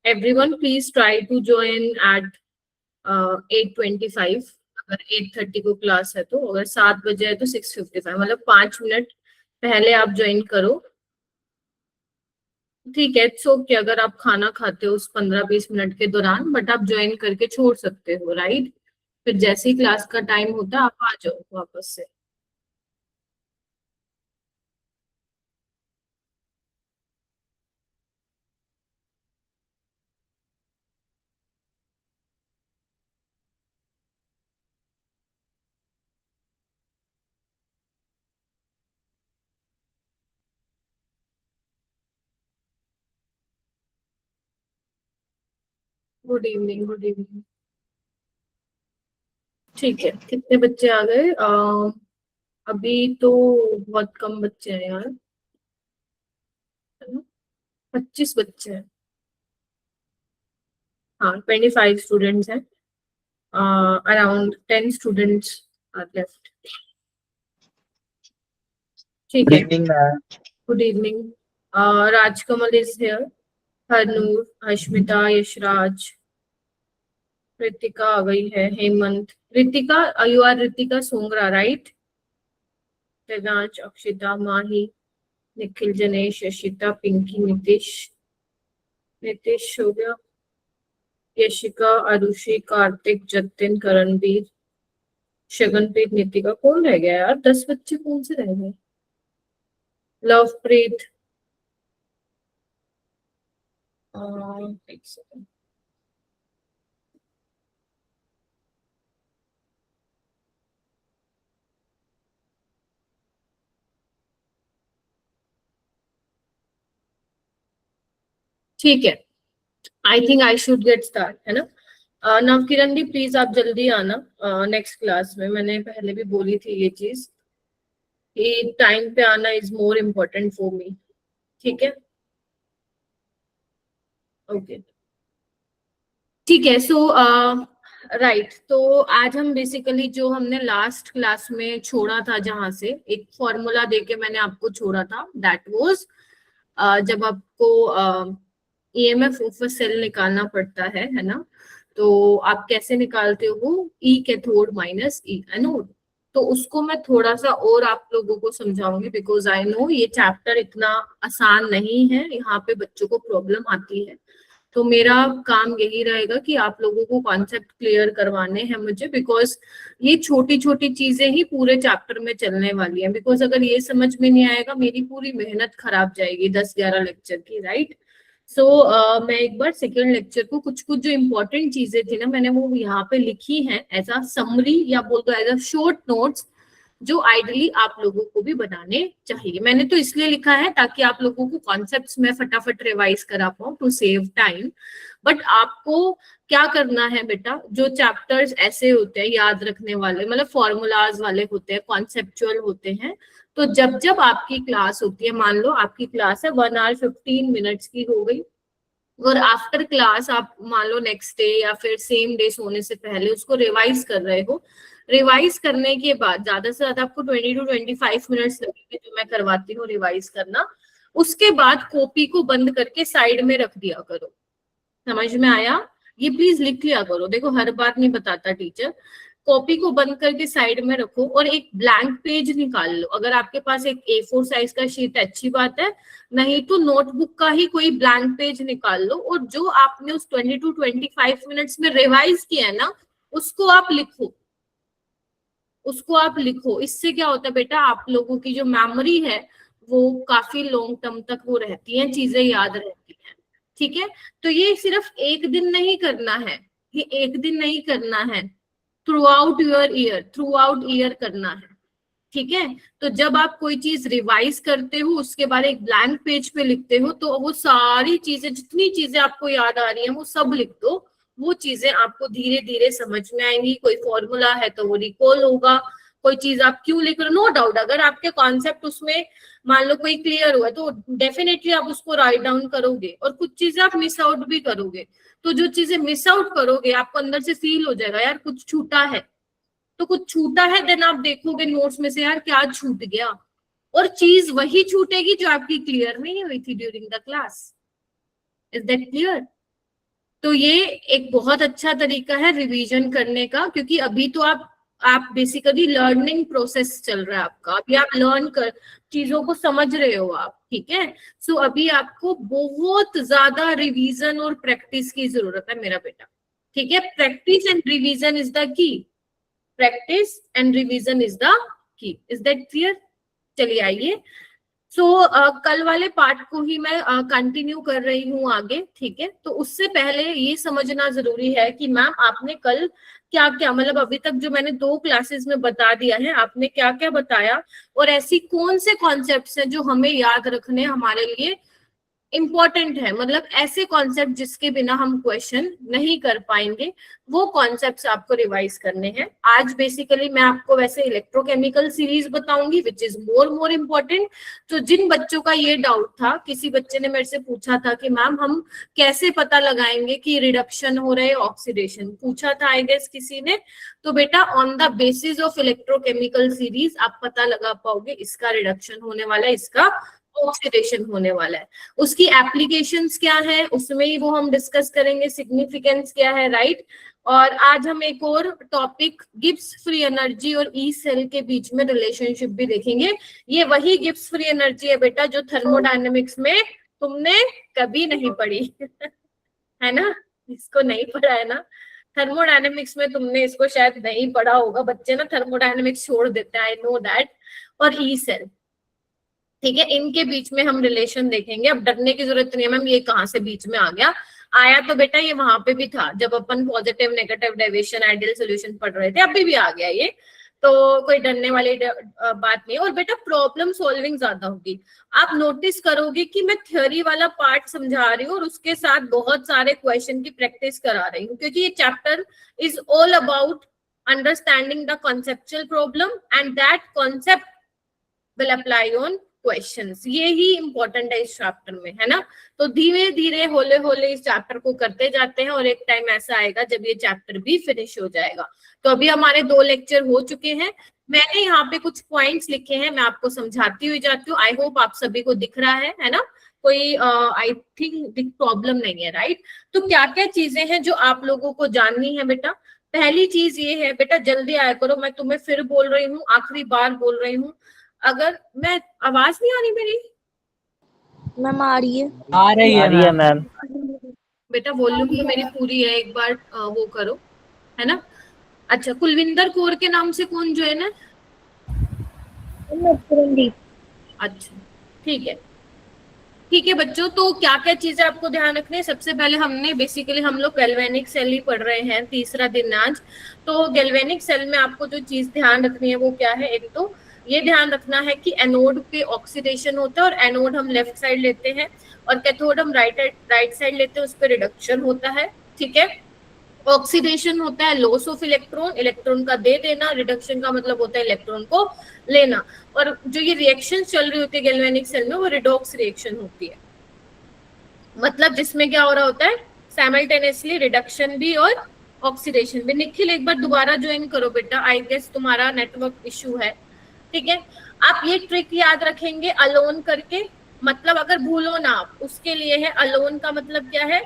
Everyone, please try to join at 8:25. अगर 8:30 को class है तो, अगर 7 बजे है तो 6:55, मतलब 5 मिनट पहले आप ज्वाइन करो। ठीक है, सो कि अगर आप खाना खाते हो उस 15-20 मिनट के दौरान, बट आप ज्वाइन करके छोड़ सकते हो, राइट। फिर जैसे ही क्लास का टाइम होता है आप आ जाओ वापस से। Good evening, good evening. ठीक है, कितने बच्चे आ गए? अभी तो बहुत कम बच्चे हैं यार, है ना? 25 बच्चे हैं। हाँ, 25 स्टूडेंट्स हैं। Around 10 students are left. ठीक गुड है। Evening ma'am. Good evening. Rajkamal is here. Harnoor, Hashmita, Yashraj, Ritika आ गई है, Hemant, Ritika, you are Ritika Songra, right? Tejansh, Akshita, Mahi, Nikhil, Janesh, Yashita, Pinky, Nitish, Nitish हो गया, यशिका, आरुषि, कार्तिक, जतिन, करणवीर, शगनप्रीत, नितिका। कौन रह गया यार? 10 बच्चे कौन से रह गए? लवप्रीत, एक सेकंड। ठीक है, I think I should get start, है ना? नवकिरण दी, प्लीज आप जल्दी आना नेक्स्ट क्लास में। मैंने पहले भी बोली थी ये चीज कि टाइम पे आना is more important for me. ठीक है, ओके। ठीक है, सो राइट, तो आज हम बेसिकली जो हमने लास्ट क्लास में छोड़ा था, जहां से एक फॉर्मूला देके मैंने आपको छोड़ा था, दैट वाज जब आपको ईएमएफ ऑफ अ सेल निकालना पड़ता है ना? तो आप कैसे निकालते हो? ई कैथोड माइनस ई एनोड। तो उसको मैं थोड़ा सा और आप लोगों को समझाऊंगी, बिकॉज आई नो ये चैप्टर इतना आसान नहीं है, यहाँ पे बच्चों को प्रॉब्लम आती है। तो मेरा काम यही रहेगा कि आप लोगों को कॉन्सेप्ट क्लियर करवाने हैं मुझे, बिकॉज ये छोटी छोटी चीजें ही पूरे चैप्टर में चलने वाली हैं। बिकॉज अगर ये समझ में नहीं आएगा, मेरी पूरी मेहनत खराब जाएगी 10-11 लेक्चर की, राइट? सो मैं एक बार सेकेंड लेक्चर को कुछ कुछ जो इम्पोर्टेंट चीजें थी ना, मैंने वो यहाँ पे लिखी हैं एज अ समरी, या बोल दो एज अ शॉर्ट नोट्स, जो आइडली आप लोगों को भी बनाने चाहिए। मैंने तो इसलिए लिखा है ताकि आप लोगों को कॉन्सेप्ट्स में फटाफट रिवाइज करा पाऊं, टू सेव टाइम। बट आपको क्या करना है बेटा, जो चैप्टर्स ऐसे होते हैं याद रखने वाले, मतलब फॉर्मूलाज वाले होते हैं, कॉन्सेप्चुअल होते हैं, तो जब जब आपकी क्लास होती है, मान लो आपकी क्लास है 1 आवर 15 मिनट्स की हो गई, और आफ्टर क्लास आप मान लो नेक्स्ट डे या फिर सेम डे सोने से पहले उसको रिवाइज कर रहे हो, रिवाइज करने के बाद ज्यादा से ज्यादा आपको 20 to 25 मिनट्स लगेंगे, जो मैं करवाती हूँ रिवाइज करना। उसके बाद कॉपी को बंद करके साइड में रख दिया करो। समझ में आया? ये प्लीज लिख लिया करो, देखो हर बात नहीं बताता टीचर। कॉपी को बंद करके साइड में रखो और एक ब्लैंक पेज निकाल लो। अगर आपके पास एक A4 साइज का शीट है, अच्छी बात है, नहीं तो नोटबुक का ही कोई ब्लैंक पेज निकाल लो, और जो आपने उस 20 to 25 मिनट्स में रिवाइज किया है ना, उसको आप लिखो। उसको आप लिखो। इससे क्या होता है बेटा, आप लोगों की जो मेमोरी है वो काफी लॉन्ग टर्म तक वो रहती है, चीजें याद रहती हैं। ठीक है, तो ये सिर्फ एक दिन नहीं करना है, ये एक दिन नहीं करना है, through out your year, through out year करना है। ठीक है, तो जब आप कोई चीज रिवाइज करते हो उसके बाद एक ब्लैंक पेज पे लिखते हो, तो वो सारी चीजें, जितनी चीजें आपको याद आ रही हैं वो सब लिख दो। वो चीजें आपको धीरे धीरे समझ में आएंगी। कोई फॉर्मूला है तो वो रिकॉल होगा, कोई चीज आप क्यों लिख रहे हो, नो डाउट अगर आपके कॉन्सेप्ट उसमें मान लो कोई क्लियर हुआ तो डेफिनेटली आप उसको राइट डाउन करोगे, और कुछ चीजें आप मिस आउट भी करोगे। तो जो चीजें मिस आउट करोगे आपको अंदर से फील हो जाएगा यार कुछ छूटा है, तो कुछ छूटा है, देन आप देखोगे नोट्स में से यार क्या छूट गया, और चीज वही छूटेगी जो आपकी क्लियर नहीं हुई थी during the class. Is that clear? तो ये एक बहुत अच्छा तरीका है रिवीजन करने का, क्योंकि अभी तो आप बेसिकली लर्निंग प्रोसेस चल रहा है आपका, अभी आप लर्न कर चीजों को समझ रहे हो आप, ठीक है। सो अभी आपको बहुत ज्यादा रिवीजन और प्रैक्टिस की जरूरत है मेरा बेटा, ठीक है। Practice and revision is the key, practice and revision is the key. Is that clear? चलिए आइए। सो कल वाले पार्ट को ही मैं कंटिन्यू कर रही हूँ आगे, ठीक है। तो उससे पहले ये समझना जरूरी है कि मैम आपने कल क्या क्या, मतलब अभी तक जो मैंने 2 क्लासेस में बता दिया है, आपने क्या क्या बताया, और ऐसी कौन से कॉन्सेप्ट्स हैं जो हमें याद रखने हमारे लिए इंपॉर्टेंट है, मतलब ऐसे कॉन्सेप्ट जिसके बिना हम क्वेश्चन नहीं कर पाएंगे, वो कॉन्सेप्ट्स आपको रिवाइज करने हैं आज। बेसिकली मैं आपको वैसे इलेक्ट्रोकेमिकल सीरीज बताऊंगी विच इज मोर इम्पोर्टेंट। तो जिन बच्चों का ये डाउट था, किसी बच्चे ने मेरे से पूछा था कि मैम हम कैसे पता लगाएंगे कि रिडक्शन हो रहे ऑक्सीडेशन, पूछा था आई गेस किसी ने। तो बेटा on the basis of electrochemical series आप पता लगा पाओगे इसका रिडक्शन होने वाला है, इसका ऑक्सीडेशन होने वाला है। उसकी एप्लीकेशंस क्या है उसमें ही वो हम डिस्कस करेंगे, सिग्निफिकेंस क्या है, राइट। और आज हम एक और टॉपिक गिब्स फ्री एनर्जी और ई सेल के बीच में रिलेशनशिप भी देखेंगे। ये वही गिब्स फ्री एनर्जी है बेटा जो थर्मोडायनेमिक्स में तुमने कभी नहीं पढ़ी है ना, इसको नहीं पढ़ा है ना थर्मोडायनेमिक्स में, तुमने इसको शायद नहीं पढ़ा होगा, बच्चे ना थर्मोडायनेमिक्स छोड़ देते हैं, आई नो दैट। और ई सेल, ठीक है, इनके बीच में हम रिलेशन देखेंगे। अब डरने की जरूरत नहीं है मैम ये कहाँ से बीच में आ गया, आया तो बेटा ये वहां पे भी था जब अपन positive negative deviation ideal solution पढ़ रहे थे, अभी भी आ गया ये, तो कोई डरने वाली बात नहीं। और बेटा प्रॉब्लम सॉल्विंग ज्यादा होगी, आप नोटिस करोगे कि मैं थ्योरी वाला पार्ट समझा रही हूँ और उसके साथ बहुत सारे क्वेश्चन की प्रैक्टिस करा रही हूँ, क्योंकि ये chapter is all about understanding the conceptual problem and that concept will apply on questions. ये ही इंपॉर्टेंट है इस चैप्टर में, है ना। तो धीरे धीरे होले होले इस चैप्टर को करते जाते हैं और एक टाइम ऐसा आएगा जब ये चैप्टर भी फिनिश हो जाएगा। तो अभी हमारे 2 लेक्चर हो चुके हैं, मैंने यहाँ पे कुछ पॉइंट्स लिखे हैं, मैं आपको समझाती हुई जाती हूँ। आई होप आप सभी को दिख रहा है ना, कोई आई थिंक प्रॉब्लम नहीं है, राइट। तो क्या क्या चीजें हैं जो आप लोगों को जाननी है बेटा। पहली चीज ये है बेटा, जल्दी आया करो, मैं तुम्हें फिर बोल रही हूँ, आखिरी बार बोल रही हूँ, अगर मैं आवाज नहीं आ रही मेरी मैम आ रही है, आ रही है मैम। बेटा वॉल्यूम तो मेरी पूरी है, एक बार वो करो, है ना। अच्छा, कुलविंदर कौर के नाम से कौन जो है ना, अच्छा ठीक है, ठीक है बच्चों। तो क्या क्या चीजें आपको ध्यान रखनी है, सबसे पहले हमने बेसिकली हम लोग गैल्वेनिक सेल ही पढ़ रहे हैं, तीसरा दिन आज। तो गैल्वेनिक सेल में आपको जो चीज ध्यान रखनी है वो क्या है, एक तो ये ध्यान रखना है कि एनोड पे ऑक्सीडेशन होता है, और एनोड हम लेफ्ट साइड लेते हैं और कैथोड हम राइट साइड लेते हैं, उस पर रिडक्शन होता है, ठीक है। ऑक्सीडेशन होता है लॉस ऑफ इलेक्ट्रॉन, इलेक्ट्रॉन का दे देना, रिडक्शन का मतलब होता है इलेक्ट्रॉन को लेना। और जो ये रिएक्शन चल रही होती है गैल्वेनिक सेल में वो रिडॉक्स रिएक्शन होती है, मतलब जिसमें क्या हो रहा होता है साइमल्टेनियसली रिडक्शन भी और ऑक्सीडेशन भी। निखिल एक बार दोबारा ज्वाइन करो बेटा, आई गेस तुम्हारा नेटवर्क इशू है, ठीक है। आप ये ट्रिक याद रखेंगे अलोन करके, मतलब अगर भूलो ना आप, उसके लिए है अलोन का मतलब क्या है,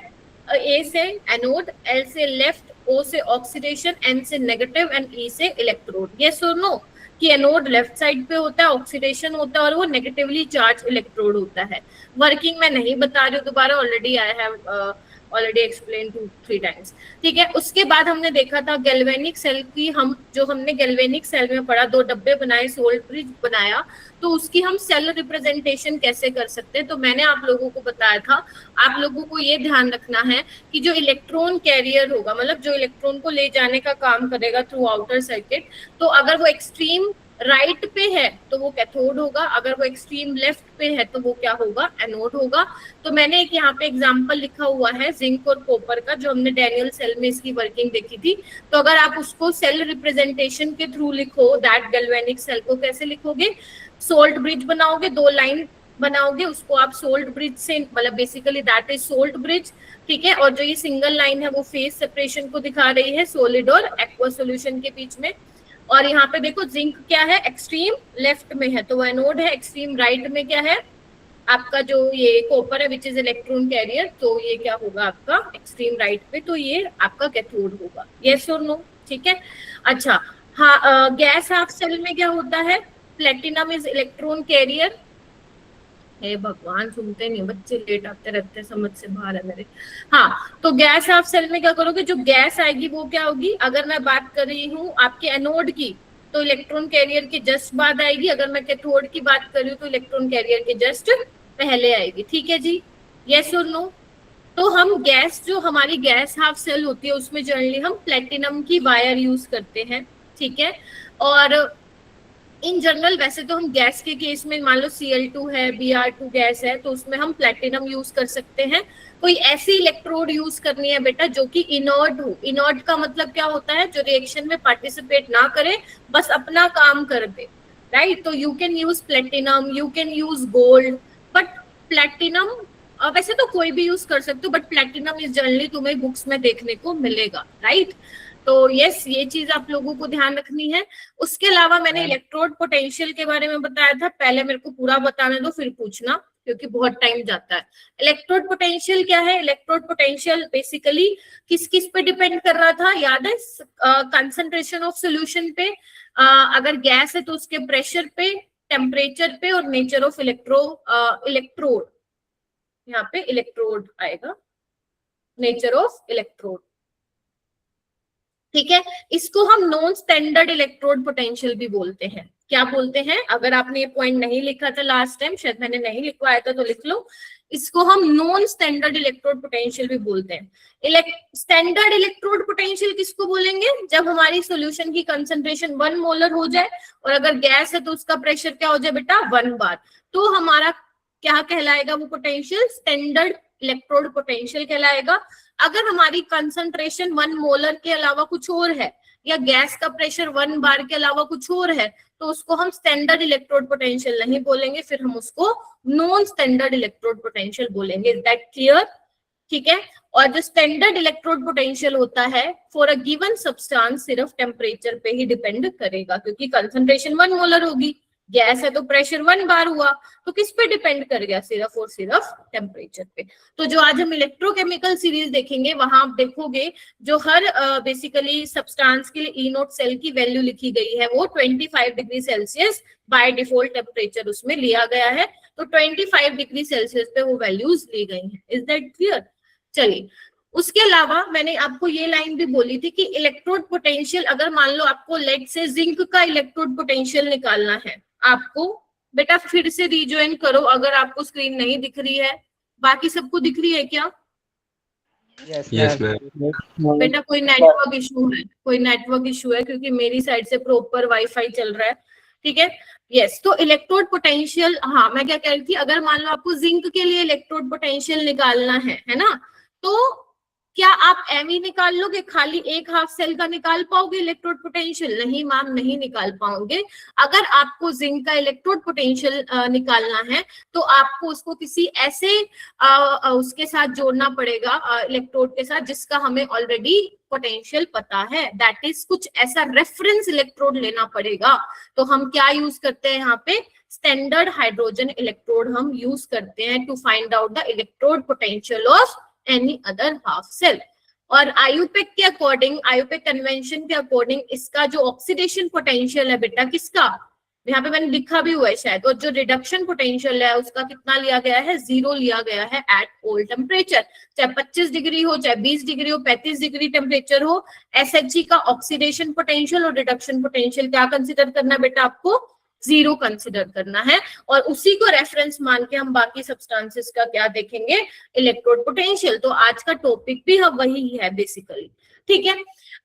ए से एनोड, एल से लेफ्ट, ओ से ऑक्सीडेशन, एन से नेगेटिव एंड ई से इलेक्ट्रोड। ये सुनो कि एनोड लेफ्ट साइड पे होता है, ऑक्सीडेशन होता है और वो नेगेटिवली चार्ज इलेक्ट्रोड होता है। वर्किंग मैं नहीं बता रही हूँ दोबारा, already I have already explain 2-3 times, ठीक है। उसके बाद हमने देखा था गैल्वेनिक सेल की, हमने गैल्वेनिक सेल में पढ़ा, 2 डब्बे बनाए, सोल्ट ब्रिज बनाया, तो उसकी हम सेल रिप्रेजेंटेशन कैसे कर सकते हैं। तो मैंने आप लोगों को बताया था, आप लोगों को ये ध्यान रखना है कि जो इलेक्ट्रॉन कैरियर होगा, मतलब जो इलेक्ट्रॉन को ले जाने का काम करेगा थ्रू आउटर सर्किट, तो अगर वो एक्सट्रीम राइट पे है तो वो कैथोड होगा, अगर वो एक्सट्रीम लेफ्ट पे है तो वो क्या होगा, एनोड होगा। तो मैंने एक यहाँ पे एग्जांपल लिखा हुआ है जिंक और कॉपर का, जो हमने डैनियल सेल में इसकी वर्किंग देखी थी। तो अगर आप उसको सेल रिप्रेजेंटेशन के थ्रू लिखो, दैट गैल्वेनिक सेल को कैसे लिखोगे, सोल्ट ब्रिज बनाओगे, 2 लाइन बनाओगे, उसको आप सोल्ट ब्रिज से, मतलब basically that is salt bridge, ठीक है। और जो ये सिंगल लाइन है वो फेज सेपरेशन को दिखा रही है सॉलिड और एक्वा सॉल्यूशन के बीच में। और यहाँ पे देखो जिंक क्या है, एक्सट्रीम लेफ्ट में है, तो वो एनोड है। एक्सट्रीम राइट में क्या है आपका, जो ये कॉपर है विच इज इलेक्ट्रॉन कैरियर, तो ये क्या होगा आपका एक्सट्रीम राइट पे, तो ये आपका कैथोड होगा। यस और नो? ठीक है। अच्छा हाँ, गैस हाफ सेल में क्या होता है, प्लेटिनम इज इलेक्ट्रॉन कैरियर। हे भगवान, सुनते नहीं बच्चे, लेट आते रहते, समझ से बाहर है मेरे। हाँ, तो गैस हाफ सेल में क्या करोगे, जो गैस आएगी वो क्या होगी, अगर मैं बात कर रही हूँ आपके एनोड की तो इलेक्ट्रॉन कैरियर के जस्ट बाद आएगी, अगर मैं कैथोड की बात कर रही हूँ तो इलेक्ट्रॉन कैरियर के जस्ट पहले आएगी। ठीक है जी, यस और नो? तो हम गैस, जो हमारी गैस हाफ सेल होती है उसमें जनरली हम प्लेटिनम की वायर यूज करते हैं। ठीक है। और इन जनरल वैसे तो हम गैस के केस में मान लो Cl2 है, Br2 गैस है, तो उसमें हम प्लेटिनम यूज कर सकते हैं। कोई ऐसी इलेक्ट्रोड यूज करनी है बेटा जो कि इनर्ट हो। इनर्ट का मतलब क्या होता है, जो रिएक्शन में पार्टिसिपेट ना करे, बस अपना काम कर दे, राइट? तो you can use platinum, you can use gold, but platinum वैसे तो कोई भी यूज कर सकते हो, बट प्लेटिनम इज जनरली तुम्हें बुक्स में देखने को मिलेगा, राइट? तो यस, ये चीज आप लोगों को ध्यान रखनी है। उसके अलावा मैंने इलेक्ट्रोड पोटेंशियल के बारे में बताया था, पहले मेरे को पूरा बताने दो फिर पूछना, क्योंकि बहुत टाइम जाता है। इलेक्ट्रोड पोटेंशियल क्या है? इलेक्ट्रोड पोटेंशियल बेसिकली किस किस पे डिपेंड कर रहा था, याद है? कंसंट्रेशन ऑफ सोल्यूशन पे, अगर गैस है तो उसके प्रेशर पे, टेम्परेचर पे, और नेचर ऑफ इलेक्ट्रोड, यहाँ पे इलेक्ट्रोड आएगा, नेचर ऑफ इलेक्ट्रोड। ठीक है। इसको हम नॉन स्टैंडर्ड इलेक्ट्रोड पोटेंशियल भी बोलते हैं। क्या बोलते हैं? अगर आपने ये पॉइंट नहीं लिखा था लास्ट टाइम, शायद मैंने नहीं लिखवाया था, तो लिख लो। इसको हम नॉन स्टैंडर्ड इलेक्ट्रोड पोटेंशियल भी बोलते हैं। स्टैंडर्ड इलेक्ट्रोड पोटेंशियल किसको बोलेंगे? जब हमारी सॉल्यूशन की कंसंट्रेशन 1 मोलर हो जाए, और अगर गैस है तो उसका प्रेशर क्या हो जाए बेटा, 1 बार, तो हमारा क्या कहलाएगा वो पोटेंशियल? स्टैंडर्ड इलेक्ट्रोड पोटेंशियल कहलाएगा। अगर हमारी कंसंट्रेशन 1 मोलर के अलावा कुछ और है, या गैस का प्रेशर 1 बार के अलावा कुछ और है, तो उसको हम स्टैंडर्ड इलेक्ट्रोड पोटेंशियल नहीं बोलेंगे, फिर हम उसको नॉन स्टैंडर्ड इलेक्ट्रोड पोटेंशियल बोलेंगे। Is that clear? ठीक है। और जो स्टैंडर्ड इलेक्ट्रोड पोटेंशियल होता है फॉर अ गिवन सब्सटेंस सिर्फ टेम्परेचर पे ही डिपेंड करेगा, क्योंकि कंसंट्रेशन 1 मोलर होगी, गैस है तो प्रेशर 1 बार हुआ, तो किस पे डिपेंड कर गया? सिर्फ और सिर्फ टेम्परेचर पे। तो जो आज हम इलेक्ट्रोकेमिकल सीरीज देखेंगे वहां आप देखोगे जो हर बेसिकली सब्सटेंस के लिए ई नोट सेल की वैल्यू लिखी गई है वो 25 degree Celsius by default temperature उसमें लिया गया है, तो 25 डिग्री सेल्सियस पे वो वैल्यूज ली गई हैं। Is that clear? चलिए, उसके अलावा मैंने आपको ये लाइन भी बोली थी कि इलेक्ट्रोड पोटेंशियल, अगर मान लो आपको लेट से जिंक का इलेक्ट्रोड पोटेंशियल निकालना है, आपको बेटा फिर से रिज्वाइन करो अगर आपको स्क्रीन नहीं दिख रही है। बाकी सबको दिख रही है क्या? Yes ma'am. बेटा कोई नेटवर्क इशू है, कोई नेटवर्क इशू है, क्योंकि मेरी साइड से प्रॉपर वाईफाई चल रहा है। ठीक है। यस, तो इलेक्ट्रोड पोटेंशियल, हाँ मैं क्या कह रही थी, अगर मान लो आपको जिंक के लिए इलेक्ट्रोड पोटेंशियल निकालना है ना, तो क्या आप एम ही निकाल लोगे? खाली एक हाफ सेल का निकाल पाओगे इलेक्ट्रोड पोटेंशियल? नहीं मैम, नहीं निकाल पाओगे। अगर आपको जिंक का इलेक्ट्रोड पोटेंशियल निकालना है तो आपको उसको किसी ऐसे उसके साथ जोड़ना पड़ेगा, इलेक्ट्रोड के साथ, जिसका हमें ऑलरेडी पोटेंशियल पता है। दैट इज कुछ ऐसा रेफरेंस इलेक्ट्रोड लेना पड़ेगा। तो हम क्या यूज करते हैं यहाँ पे? स्टैंडर्ड हाइड्रोजन इलेक्ट्रोड हम यूज करते हैं to find out the electrode potential of any other half cell. और आयुपेक के अकॉर्डिंग, आयुपेक कन्वेंशन के अकॉर्डिंग, इसका जो ऑक्सीडेशन पोटेंशियल है बेटा, किसका? यहाँ पे मैंने लिखा भी हुआ है शायद, और जो रिडक्शन पोटेंशियल है उसका कितना लिया गया है? 0 लिया गया है एट ऑल टेम्परेचर, चाहे 25 डिग्री हो, चाहे 20 डिग्री हो, 35 डिग्री टेम्परेचर हो। SHG का ऑक्सीडेशन पोटेंशियल और रिडक्शन पोटेंशियल क्या कंसिडर करना है बेटा? आपको 0 कंसिडर करना है, और उसी को रेफरेंस मान के हम बाकी सब्सटेंसेस का क्या देखेंगे? Electrode potential. तो आज का टॉपिक भी हम वही है बेसिकली। ठीक है।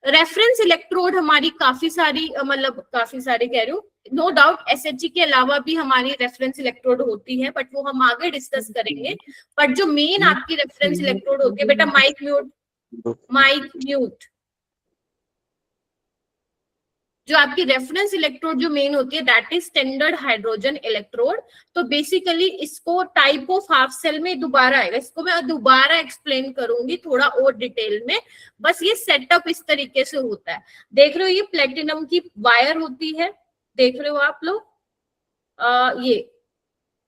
रेफरेंस इलेक्ट्रोड हमारी काफी सारी, मतलब काफी सारी कह रही हूँ, नो डाउट SHG के अलावा भी हमारी रेफरेंस इलेक्ट्रोड होती है, बट वो हम आगे डिस्कस करेंगे। बट जो मेन आपकी रेफरेंस इलेक्ट्रोड होती है बेटा, माइक म्यूट, माइक म्यूट। जो आपकी रेफरेंस इलेक्ट्रोड जो मेन होती है that is standard hydrogen electrode. तो बेसिकली इसको टाइप ऑफ हाफ सेल में दोबारा आएगा, इसको मैं दोबारा एक्सप्लेन करूंगी थोड़ा और डिटेल में। बस ये सेटअप इस तरीके से होता है। देख रहे हो ये प्लेटिनम की वायर होती है, देख रहे हो आप लोग,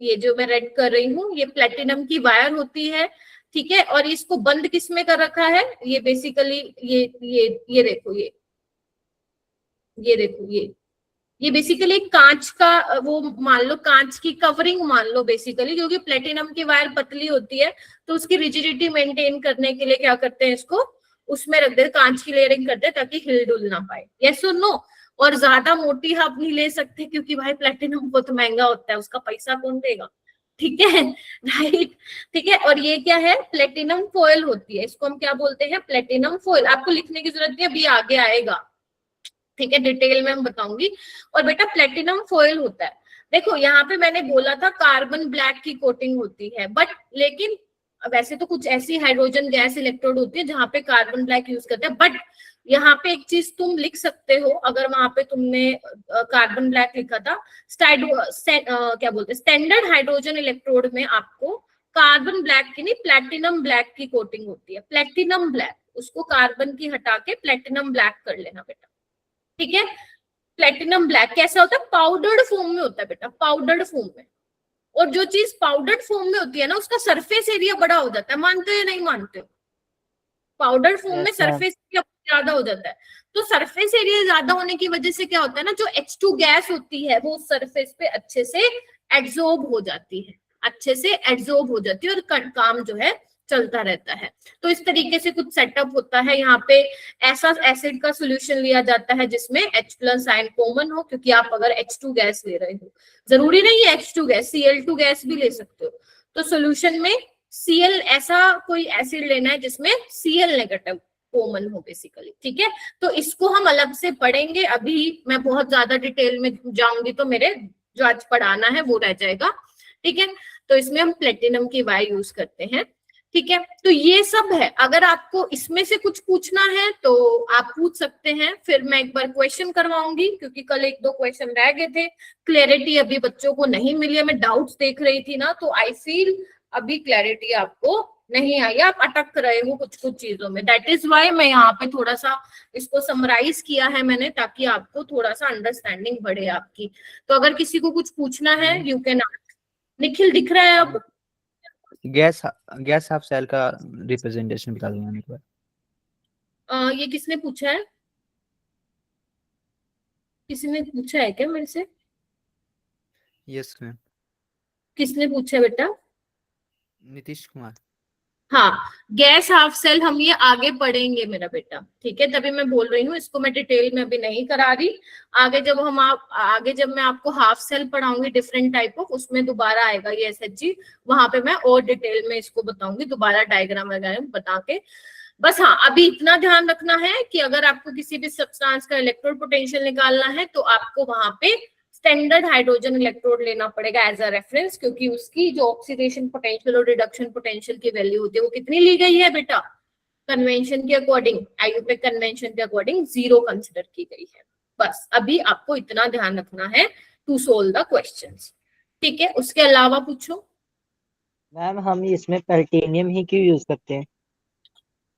ये जो मैं रेड कर रही हूँ ये प्लेटिनम की वायर होती है, ठीक है। और इसको बंद किस में कर रखा है, ये बेसिकली ये देखो, ये देखो, ये बेसिकली कांच का वो मान लो, कांच की कवरिंग मान लो बेसिकली, क्योंकि प्लेटिनम की वायर पतली होती है तो उसकी रिजिडिटी मेंटेन करने के लिए क्या करते हैं, इसको उसमें रख देते, कांच की लेयरिंग करते हैं ताकि हिल डुल ना पाए। यस और नो। और ज्यादा मोटी आप नहीं ले सकते क्योंकि भाई प्लेटिनम बहुत महंगा होता है, उसका पैसा कौन देगा, ठीक है, राइट, ठीक है। और ये क्या है, प्लेटिनम फॉयल होती है, इसको हम क्या बोलते हैं, प्लेटिनम फॉयल। आपको लिखने की जरूरत नहीं, अभी आगे आएगा, ठीक है, डिटेल में हम बताऊंगी। और बेटा प्लेटिनम फॉयल होता है, देखो यहाँ पे मैंने बोला था कार्बन ब्लैक की कोटिंग होती है, बट लेकिन वैसे तो कुछ ऐसी हाइड्रोजन गैस इलेक्ट्रोड होती है जहां पे कार्बन ब्लैक यूज करते हैं, बट यहाँ पे एक चीज तुम लिख सकते हो, अगर वहां पे तुमने कार्बन ब्लैक लिखा था, क्या बोलते हैं, स्टैंडर्ड हाइड्रोजन इलेक्ट्रोड में आपको कार्बन ब्लैक की नहीं प्लेटिनम ब्लैक की कोटिंग होती है, प्लेटिनम ब्लैक, उसको कार्बन की हटा के प्लेटिनम ब्लैक कर लेना बेटा, ठीक है। प्लेटिनम ब्लैक कैसा होता है, पाउडर्ड फॉर्म में होता है बेटा, पाउडर्ड फॉर्म में। और जो चीज पाउडर्ड फॉर्म में होती है ना, उसका सरफेस एरिया बड़ा हो जाता है, मानते हो या नहीं मानते हो, पाउडर फॉर्म में सरफेस एरिया ज्यादा हो जाता है। तो सरफेस एरिया ज्यादा होने की वजह से क्या होता है ना, जो H2 गैस होती है वो सरफेस पे अच्छे से एब्जॉर्ब हो जाती है, अच्छे से एब्जॉर्ब हो जाती है, और काम जो है चलता रहता है। तो इस तरीके से कुछ सेटअप होता है। यहाँ पे ऐसा एसिड का सोल्यूशन लिया जाता है जिसमें H+ आयन कॉमन हो, क्योंकि आप अगर H2 गैस ले रहे हो, जरूरी नहीं है H2 गैस, Cl2 गैस भी ले सकते हो। तो सोल्यूशन में Cl ऐसा कोई एसिड लेना है जिसमें Cl नेगेटिव कॉमन हो बेसिकली, ठीक है। तो इसको हम अलग से पढ़ेंगे, अभी मैं बहुत ज्यादा डिटेल में जाऊंगी तो मेरे जो आज पढ़ाना है वो रह जाएगा, ठीक है। तो इसमें हम प्लेटिनम की वायर यूज करते हैं, ठीक है। तो ये सब है, अगर आपको इसमें से कुछ पूछना है तो आप पूछ सकते हैं, फिर मैं एक बार क्वेश्चन करवाऊंगी, क्योंकि कल 1-2 क्वेश्चन रह गए थे, क्लैरिटी अभी बच्चों को नहीं मिली है, मैं डाउट्स देख रही थी ना, तो आई फील अभी क्लैरिटी आपको नहीं आई, आप अटक रहे हो कुछ कुछ चीजों में, दैट इज वाई मैं यहाँ पे थोड़ा सा इसको समराइज किया है मैंने, ताकि आपको थोड़ा सा अंडरस्टैंडिंग बढ़े आपकी। तो अगर किसी को कुछ पूछना है यू कैन आस्क। निखिल दिख रहा है अब? गैस हाफ सेल का रिप्रेजेंटेशन बता दूंगा एक बार। ये किसने पूछा है, किसी ने पूछा है क्या मेरे से? Yes ma'am. किसने पूछा है बेटा? नीतीश कुमार। हाँ, गैस हाफ सेल हम ये आगे पढ़ेंगे मेरा बेटा, ठीक है, तभी मैं बोल रही हूँ, इसको मैं डिटेल में अभी नहीं करा रही। आगे जब मैं आपको हाफ सेल पढ़ाऊंगी डिफरेंट टाइप ऑफ, उसमें दोबारा आएगा ये SHG, वहां पे मैं और डिटेल में इसको बताऊंगी, दोबारा डायग्राम वगैरह बता के। बस हाँ, अभी इतना ध्यान रखना है कि अगर आपको किसी भी सब्सटेंस का इलेक्ट्रोड पोटेंशियल निकालना है तो आपको वहां पे स्टैंडर्ड हाइड्रोजन इलेक्ट्रोड लेना पड़ेगा एज अ रेफरेंस, क्योंकि उसकी जो ऑक्सीडेशन पोटेंशियल और रिडक्शन पोटेंशियल की वैल्यू होती है वो कितनी ली गई है बेटा, कन्वेंशन के अकॉर्डिंग, IUPAC कन्वेंशन के अकॉर्डिंग 0 कंसिडर की गई है। बस अभी आपको इतना ध्यान रखना है टू सोल्व द क्वेश्चंस, ठीक है। उसके अलावा पूछो। मैम हम इसमें प्लेटिनियम ही क्यों यूज करते हैं?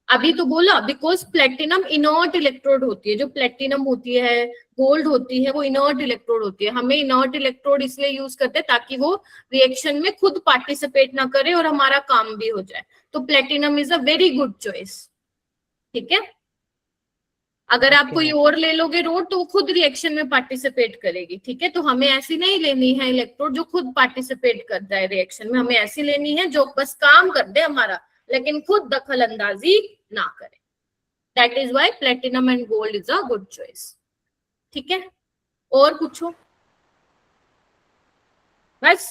अभी तो बोला, बिकॉज प्लेटिनम इनर्ट इलेक्ट्रोड होती है, जो प्लेटिनम होती है, गोल्ड होती है, वो इनर्ट इलेक्ट्रोड होती है। हमें इनर्ट इलेक्ट्रोड इसलिए यूज करते हैं ताकि वो रिएक्शन में खुद पार्टिसिपेट ना करे और हमारा काम भी हो जाए। तो platinum is a very good choice, ठीक है। अगर आप कोई और ले लोगे रोड तो वो खुद रिएक्शन में पार्टिसिपेट करेगी, ठीक है। तो हमें ऐसी नहीं लेनी है इलेक्ट्रोड जो खुद पार्टिसिपेट करता है रिएक्शन में, हमें ऐसी लेनी है जो बस काम कर दे हमारा, लेकिन खुद दखल अंदाजी ना करे। That is why platinum and gold is a good choice, ठीक है। और पूछो, बस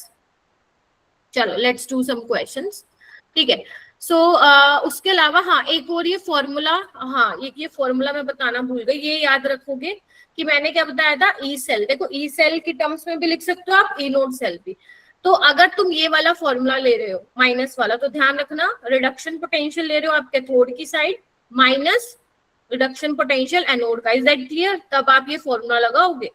चलो लेट्स डू सम क्वेश्चंस, ठीक है। सो उसके अलावा हाँ, एक और ये फॉर्मूला, हाँ ये फॉर्मूला मैं बताना भूल गई, ये याद रखोगे कि मैंने क्या बताया था, ई सेल। देखो ई सेल की टर्म्स में भी लिख सकते हो आप, ई नोड सेल भी। तो अगर तुम ये वाला फॉर्मूला ले रहे हो माइनस वाला, तो ध्यान रखना रिडक्शन पोटेंशियल ले रहे हो आप कैथोड की side, minus reduction potential anode का। Is that clear? तब आप ये फॉर्मूला लगाओगे।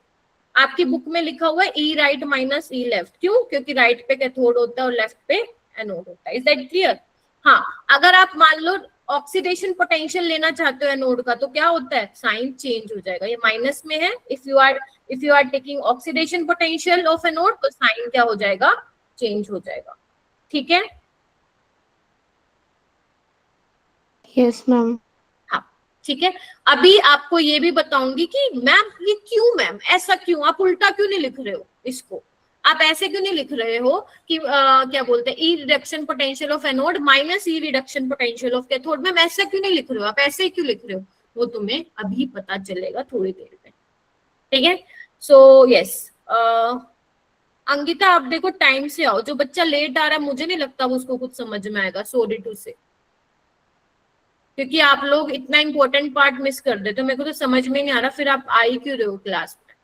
आपकी बुक में लिखा हुआ है ई राइट माइनस ई लेफ्ट, क्यों? क्योंकि राइट पे कैथोड होता है और लेफ्ट पे एनोड होता है। Is that clear? हाँ, अगर आप मान लो ऑक्सीडेशन पोटेंशियल लेना चाहते हो एनोड का, तो क्या होता है? साइन चेंज हो जाएगा, ये माइनस में है। If you are taking oxidation potential of anode, तो साइन क्या हो जाएगा? चेंज हो जाएगा। ठीक है? Yes ma'am. हाँ, ठीक है। अभी आपको ये भी बताऊंगी कि मैम ये क्यों, मैम ऐसा क्यों, आप उल्टा क्यों नहीं लिख रहे हो इसको? आप ऐसे क्यों नहीं लिख रहे हो कि क्या बोलते हैं, E reduction potential of anode minus E reduction potential of cathode? Ma'am ऐसा क्यों नहीं लिख रहे हो आप? ऐसे ही क्यों लिख रहे हो? वो तुम्हें अभी पता चलेगा थोड़ी देर में। ठीक है? सो यस, अंकिता आप देखो टाइम से आओ। जो बच्चा लेट आ रहा है मुझे नहीं लगता उसको कुछ समझ में आएगा, सॉरी टू से, क्योंकि आप लोग इतना इंपॉर्टेंट पार्ट मिस कर देते हो। मेरे को तो समझ में नहीं आ रहा फिर आप आ ही क्यों रहे हो क्लास में?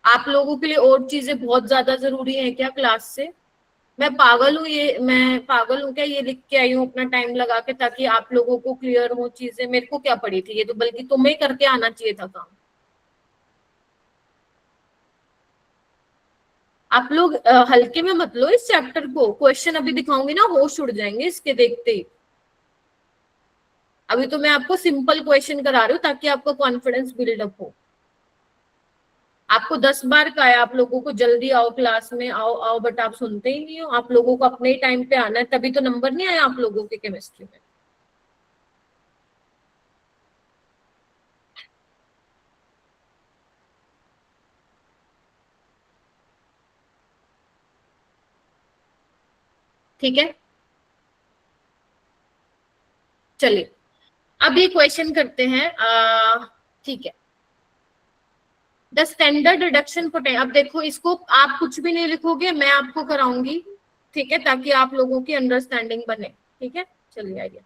आप लोगों के लिए और चीजें बहुत ज्यादा जरूरी है क्या क्लास से? मैं पागल हूँ, ये मैं पागल हूँ क्या ये लिख के आई हूँ अपना टाइम लगा के, ताकि आप लोगों को क्लियर हो चीजें? मेरे को क्या पड़ी थी ये तो, बल्कि तुम्हें करके आना चाहिए था काम। आप लोग हल्के में मत लो इस चैप्टर को। क्वेश्चन अभी दिखाऊंगी ना, होश उड़ जाएंगे इसके देखते ही। अभी तो मैं आपको सिंपल क्वेश्चन करा रही हूँ ताकि आपका कॉन्फिडेंस बिल्डअप हो। आपको 10 बार का है आप लोगों को जल्दी आओ क्लास में, आओ आओ, बट आप सुनते ही नहीं हो। आप लोगों को अपने ही टाइम पे आना है, तभी तो नंबर नहीं आया आप लोगों के केमिस्ट्री में। ठीक है, चलिए अब ये क्वेश्चन करते हैं। ठीक है, द स्टैंडर्ड रिडक्शन पोटेंशियल। अब देखो इसको आप कुछ भी नहीं लिखोगे, मैं आपको कराऊंगी, ठीक है, ताकि आप लोगों की अंडरस्टैंडिंग बने। ठीक है, चलिए आइए।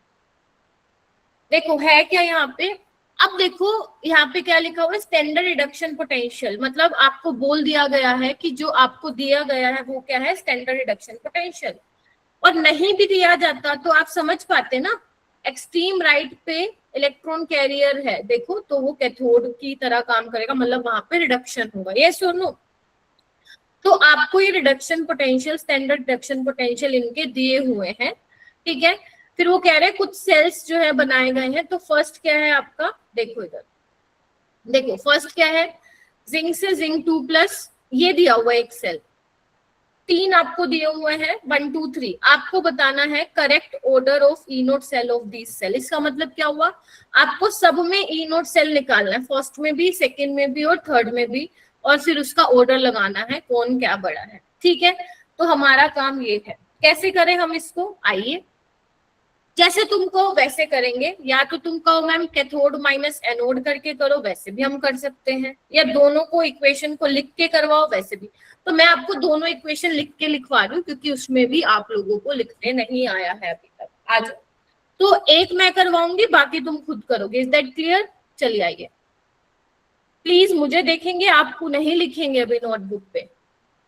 देखो है क्या यहाँ पे? अब देखो यहाँ पे क्या लिखा हुआ है, स्टैंडर्ड रिडक्शन पोटेंशियल। मतलब आपको बोल दिया गया है कि जो आपको दिया गया है वो क्या है? Standard reduction potential. और नहीं भी दिया जाता तो आप समझ पाते ना, एक्सट्रीम राइट पे इलेक्ट्रॉन कैरियर है देखो, तो वो कैथोड की तरह काम करेगा, मतलब वहां पे रिडक्शन होगा। ये सुनो, तो आपको ये reduction potential, standard reduction potential इनके दिए हुए हैं। ठीक है, फिर वो कह रहे हैं कुछ सेल्स जो है बनाए गए हैं। तो फर्स्ट क्या है आपका? देखो इधर, देखो फर्स्ट क्या है? जिंक से जिंक 2+, ये दिया हुआ है एक सेल। 3 आपको दिए हुए हैं, 1 2 3। आपको बताना है correct order of E nought cell of this cell. इसका मतलब क्या हुआ? आपको सब में ई नोट सेल निकालना है, फर्स्ट में भी, सेकंड में भी और थर्ड में भी, और फिर उसका ऑर्डर लगाना है कौन क्या बड़ा है। ठीक है, तो हमारा काम ये है। कैसे करें हम इसको? आइए, जैसे तुम कहो वैसे करेंगे। या तो तुम कहो मैम कैथोड माइनस एनोड करके करो, वैसे भी हम कर सकते हैं, या दोनों को इक्वेशन को लिख के करवाओ, वैसे भी। तो मैं आपको दोनों इक्वेशन लिख के लिखवा रही हूँ, क्योंकि उसमें भी आप लोगों को लिखने नहीं आया है अभी तक। आ जाओ, तो एक मैं करवाऊंगी, बाकी तुम खुद करोगे। Is that clear? चलिए आइए, प्लीज मुझे देखेंगे, आपको नहीं लिखेंगे अभी नोटबुक पे।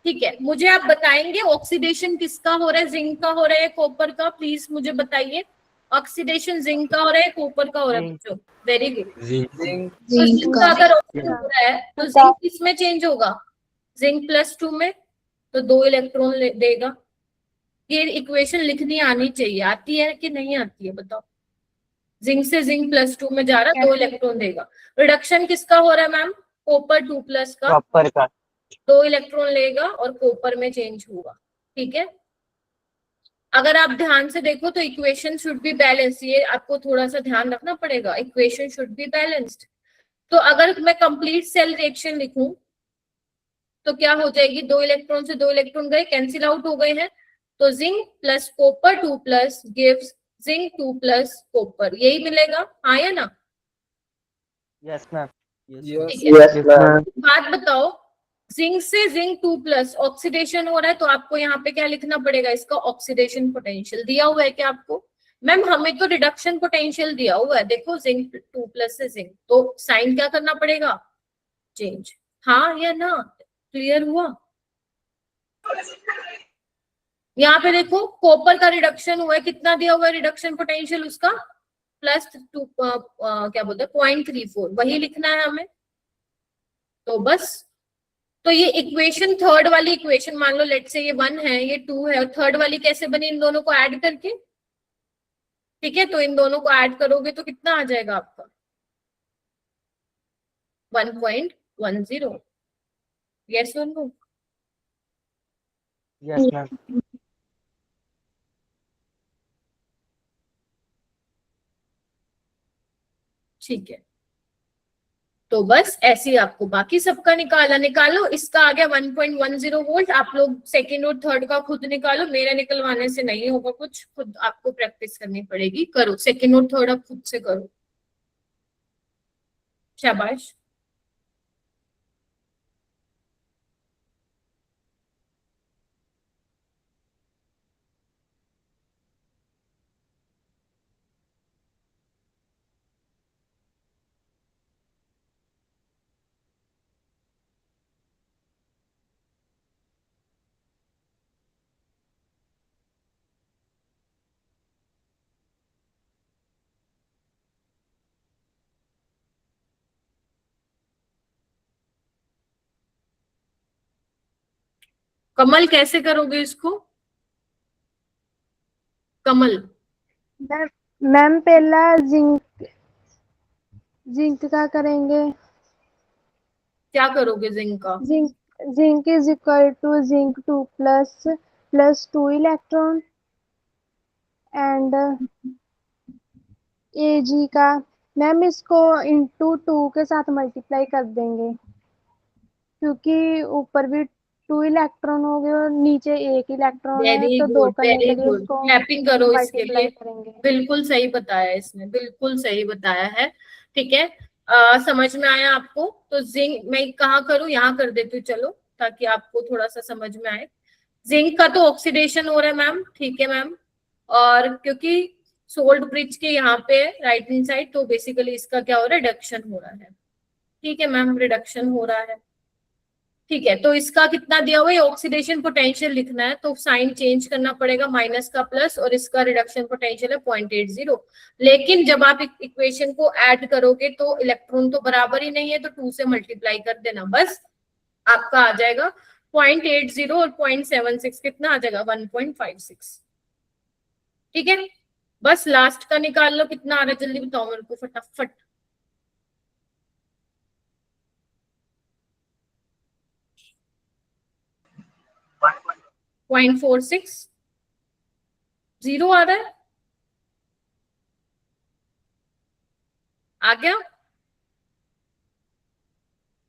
ठीक है, मुझे आप बताएंगे ऑक्सीडेशन किसका हो रहा है? जिंक का हो रहा है, कॉपर का? प्लीज मुझे बताइए, ऑक्सीडेशन जिंक का हो रहा है, कॉपर का हो रहा है बच्चों? Very good. तो जिंक का अगर ऑक्सीडेशन हो रहा है तो जिंक किसमें चेंज होगा? जिंक +2 में, तो 2 इलेक्ट्रॉन देगा। ये इक्वेशन लिखनी आनी चाहिए। आती है कि नहीं आती है बताओ? जिंक से जिंक +2 में जा रहा, 2 इलेक्ट्रॉन देगा। रिडक्शन किसका हो रहा है मैम? कॉपर 2+ का, कॉपर का 2 इलेक्ट्रॉन लेगा और कॉपर में चेंज होगा। ठीक है, अगर आप ध्यान से देखो तो इक्वेशन शुड बी बैलेंस, ये आपको थोड़ा सा ध्यान रखना पड़ेगा, इक्वेशन शुड बी बैलेंस्ड। तो अगर मैं कंप्लीट सेल रिएक्शन लिखूं तो क्या हो जाएगी? 2 इलेक्ट्रॉन से 2 इलेक्ट्रॉन गए, कैंसिल आउट हो गए हैं, तो zinc plus copper 2+ gives zinc 2+ copper, यही मिलेगा। हाँ या ना? Yes ma'am. ठीक है, बात बताओ, जिंक से जिंक 2+ ऑक्सीडेशन हो रहा है, तो आपको यहाँ पे क्या लिखना पड़ेगा? इसका ऑक्सीडेशन पोटेंशियल दिया हुआ है क्या आपको? मैम हमें तो रिडक्शन पोटेंशियल दिया हुआ है, देखो जिंक 2+ से जिंक, तो साइन क्या करना पड़ेगा? चेंज। हाँ या ना? क्लियर हुआ? यहाँ पे देखो कॉपर का रिडक्शन हुआ है, कितना दिया हुआ है रिडक्शन पोटेंशियल उसका? प्लस 2 क्या बोलते हैं 0.34 वही लिखना है हमें। तो बस, तो ये इक्वेशन थर्ड वाली इक्वेशन मान लो लेट से ये 1 है ये 2 है और थर्ड वाली कैसे बनी इन दोनों को ऐड करके। ठीक है, तो इन दोनों को ऐड करोगे तो कितना आ जाएगा आपका 1.10। यस और नो? Yes ma'am. ठीक है, तो बस ऐसे ही आपको बाकी सबका निकालो। इसका आ गया 1.10 वोल्ट। आप लोग सेकंड और थर्ड का खुद निकालो, मेरे निकलवाने से नहीं होगा कुछ, खुद आपको प्रैक्टिस करनी पड़ेगी। करो सेकंड और थर्ड आप खुद से करो। शाबाश। कमल कैसे करोगे इसको? कमल मैम मैम पहला जिंक जिंक का करेंगे। क्या करोगे जिंक का? Zinc zinc is equal to zinc 2 plus 2 electron and Ag का। मैम इसको इंटू 2 के साथ मल्टीप्लाई कर देंगे क्योंकि ऊपर भी 2 इलेक्ट्रॉन हो गए और नीचे एक इलेक्ट्रॉन है, वेरी तो दो गुड, करने वेरी के लिए गुड, इसको क्लैपिंग करो इसके लिए। मल्टीप्लाई करेंगे। बिल्कुल सही बताया इसने, बिल्कुल सही बताया है। ठीक है, समझ में आया आपको? तो जिंक मैं कहाँ करूँ, यहाँ कर देती हूँ चलो, ताकि आपको थोड़ा सा समझ में आए। जिंक का तो ऑक्सीडेशन हो रहा है मैम, ठीक है मैम, और क्योंकि सोल्ट ब्रिज के यहाँ पे राइट हैंड साइड, तो बेसिकली इसका क्या हो रहा है, रिडक्शन हो रहा है। ठीक है मैम, रिडक्शन हो रहा है। ठीक है, तो इसका कितना दिया हुआ है, ऑक्सीडेशन पोटेंशियल लिखना है, तो साइन चेंज करना पड़ेगा, माइनस का प्लस, और इसका रिडक्शन पोटेंशियल है 0.80। लेकिन जब आप इक्वेशन को ऐड करोगे तो इलेक्ट्रॉन तो बराबर ही नहीं है, तो 2 से मल्टीप्लाई कर देना बस, आपका आ जाएगा 0.80 और 0.76 कितना आ जाएगा 1.56। ठीक है, बस लास्ट का निकाल लो कितना आ रहा है, जल्दी बताओ मेरे को फटाफट। 0.46 जीरो आ रहा है, आ गया?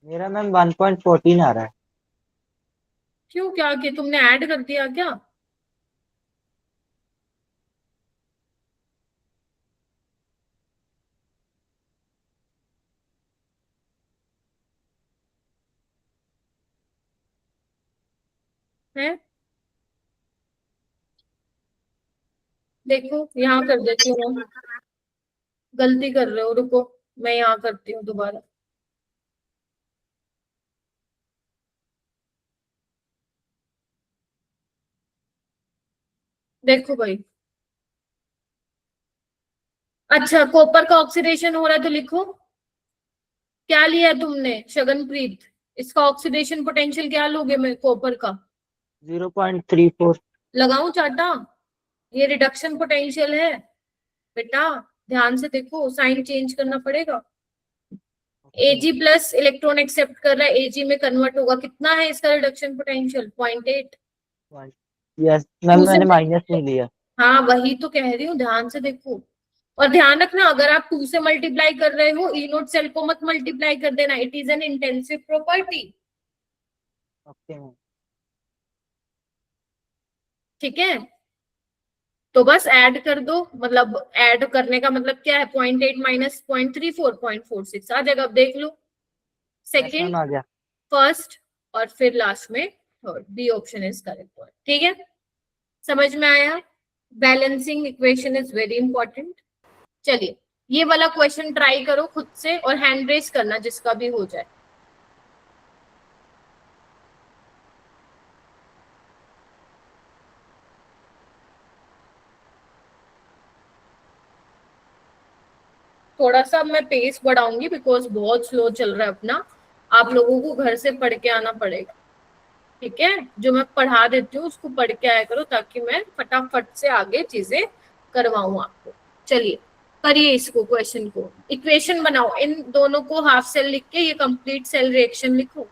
मेरा मैम 1.14 आ रहा है। क्यों, क्या कि तुमने ऐड कर दिया क्या? है, देखो यहाँ कर देती हूँ मैं। गलती कर रहे हो, रुको मैं यहाँ करती हूँ दोबारा। देखो भाई, अच्छा कॉपर का ऑक्सीडेशन हो रहा है, तो लिखो क्या लिया है तुमने शगनप्रीत, इसका ऑक्सीडेशन पोटेंशियल क्या लोगे मैं कॉपर का? 0.34। लगाऊं चाटा? ये रिडक्शन पोटेंशियल है बेटा, ध्यान से देखो, साइन चेंज करना पड़ेगा। Ag प्लस इलेक्ट्रॉन एक्सेप्ट कर रहा है, Ag में कन्वर्ट होगा, कितना है इसका रिडक्शन पोटेंशियल 0.8। यस मैम, दूसरे मैंने में, माइनस नहीं लिया। हाँ वही तो कह रही हूँ, ध्यान से देखो। और ध्यान रखना, अगर आप 2 से मल्टीप्लाई कर रहे हो, ई नोट सेल को मत मल्टीप्लाई कर देना, it is an intensive property. Okay ma'am. ठीक है, तो बस ऐड कर दो, मतलब ऐड करने का मतलब क्या है, 0.8 माइनस 0.34 0.46 आ जाएगा। अब देख लो, यस मैम, सेकेंड, आ गया। फर्स्ट, और फिर लास्ट में third, B option is correct. ठीक है, समझ में आया? Balancing equation is very important. चलिए ये वाला क्वेश्चन ट्राई करो खुद से, और हैंड रेस करना जिसका भी हो जाए। थोड़ा सा मैं पेस बढ़ाऊंगी बिकॉज बहुत स्लो चल रहा है अपना, आप लोगों को घर से पढ़ के आना पड़ेगा, ठीक है। जो मैं पढ़ा देती हूँ उसको पढ़ के आया करो ताकि मैं फटाफट से आगे चीजें करवाऊं आपको। चलिए करिए इसको, क्वेश्चन को, इक्वेशन बनाओ, इन दोनों को हाफ सेल लिख के ये कंप्लीट सेल रिएक्शन लिखो।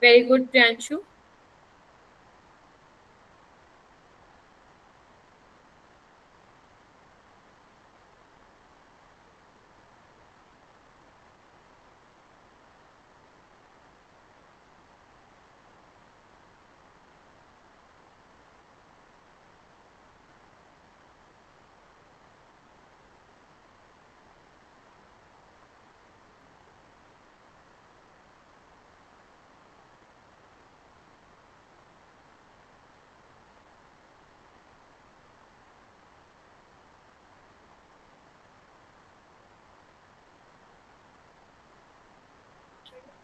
Very good Priyanshu.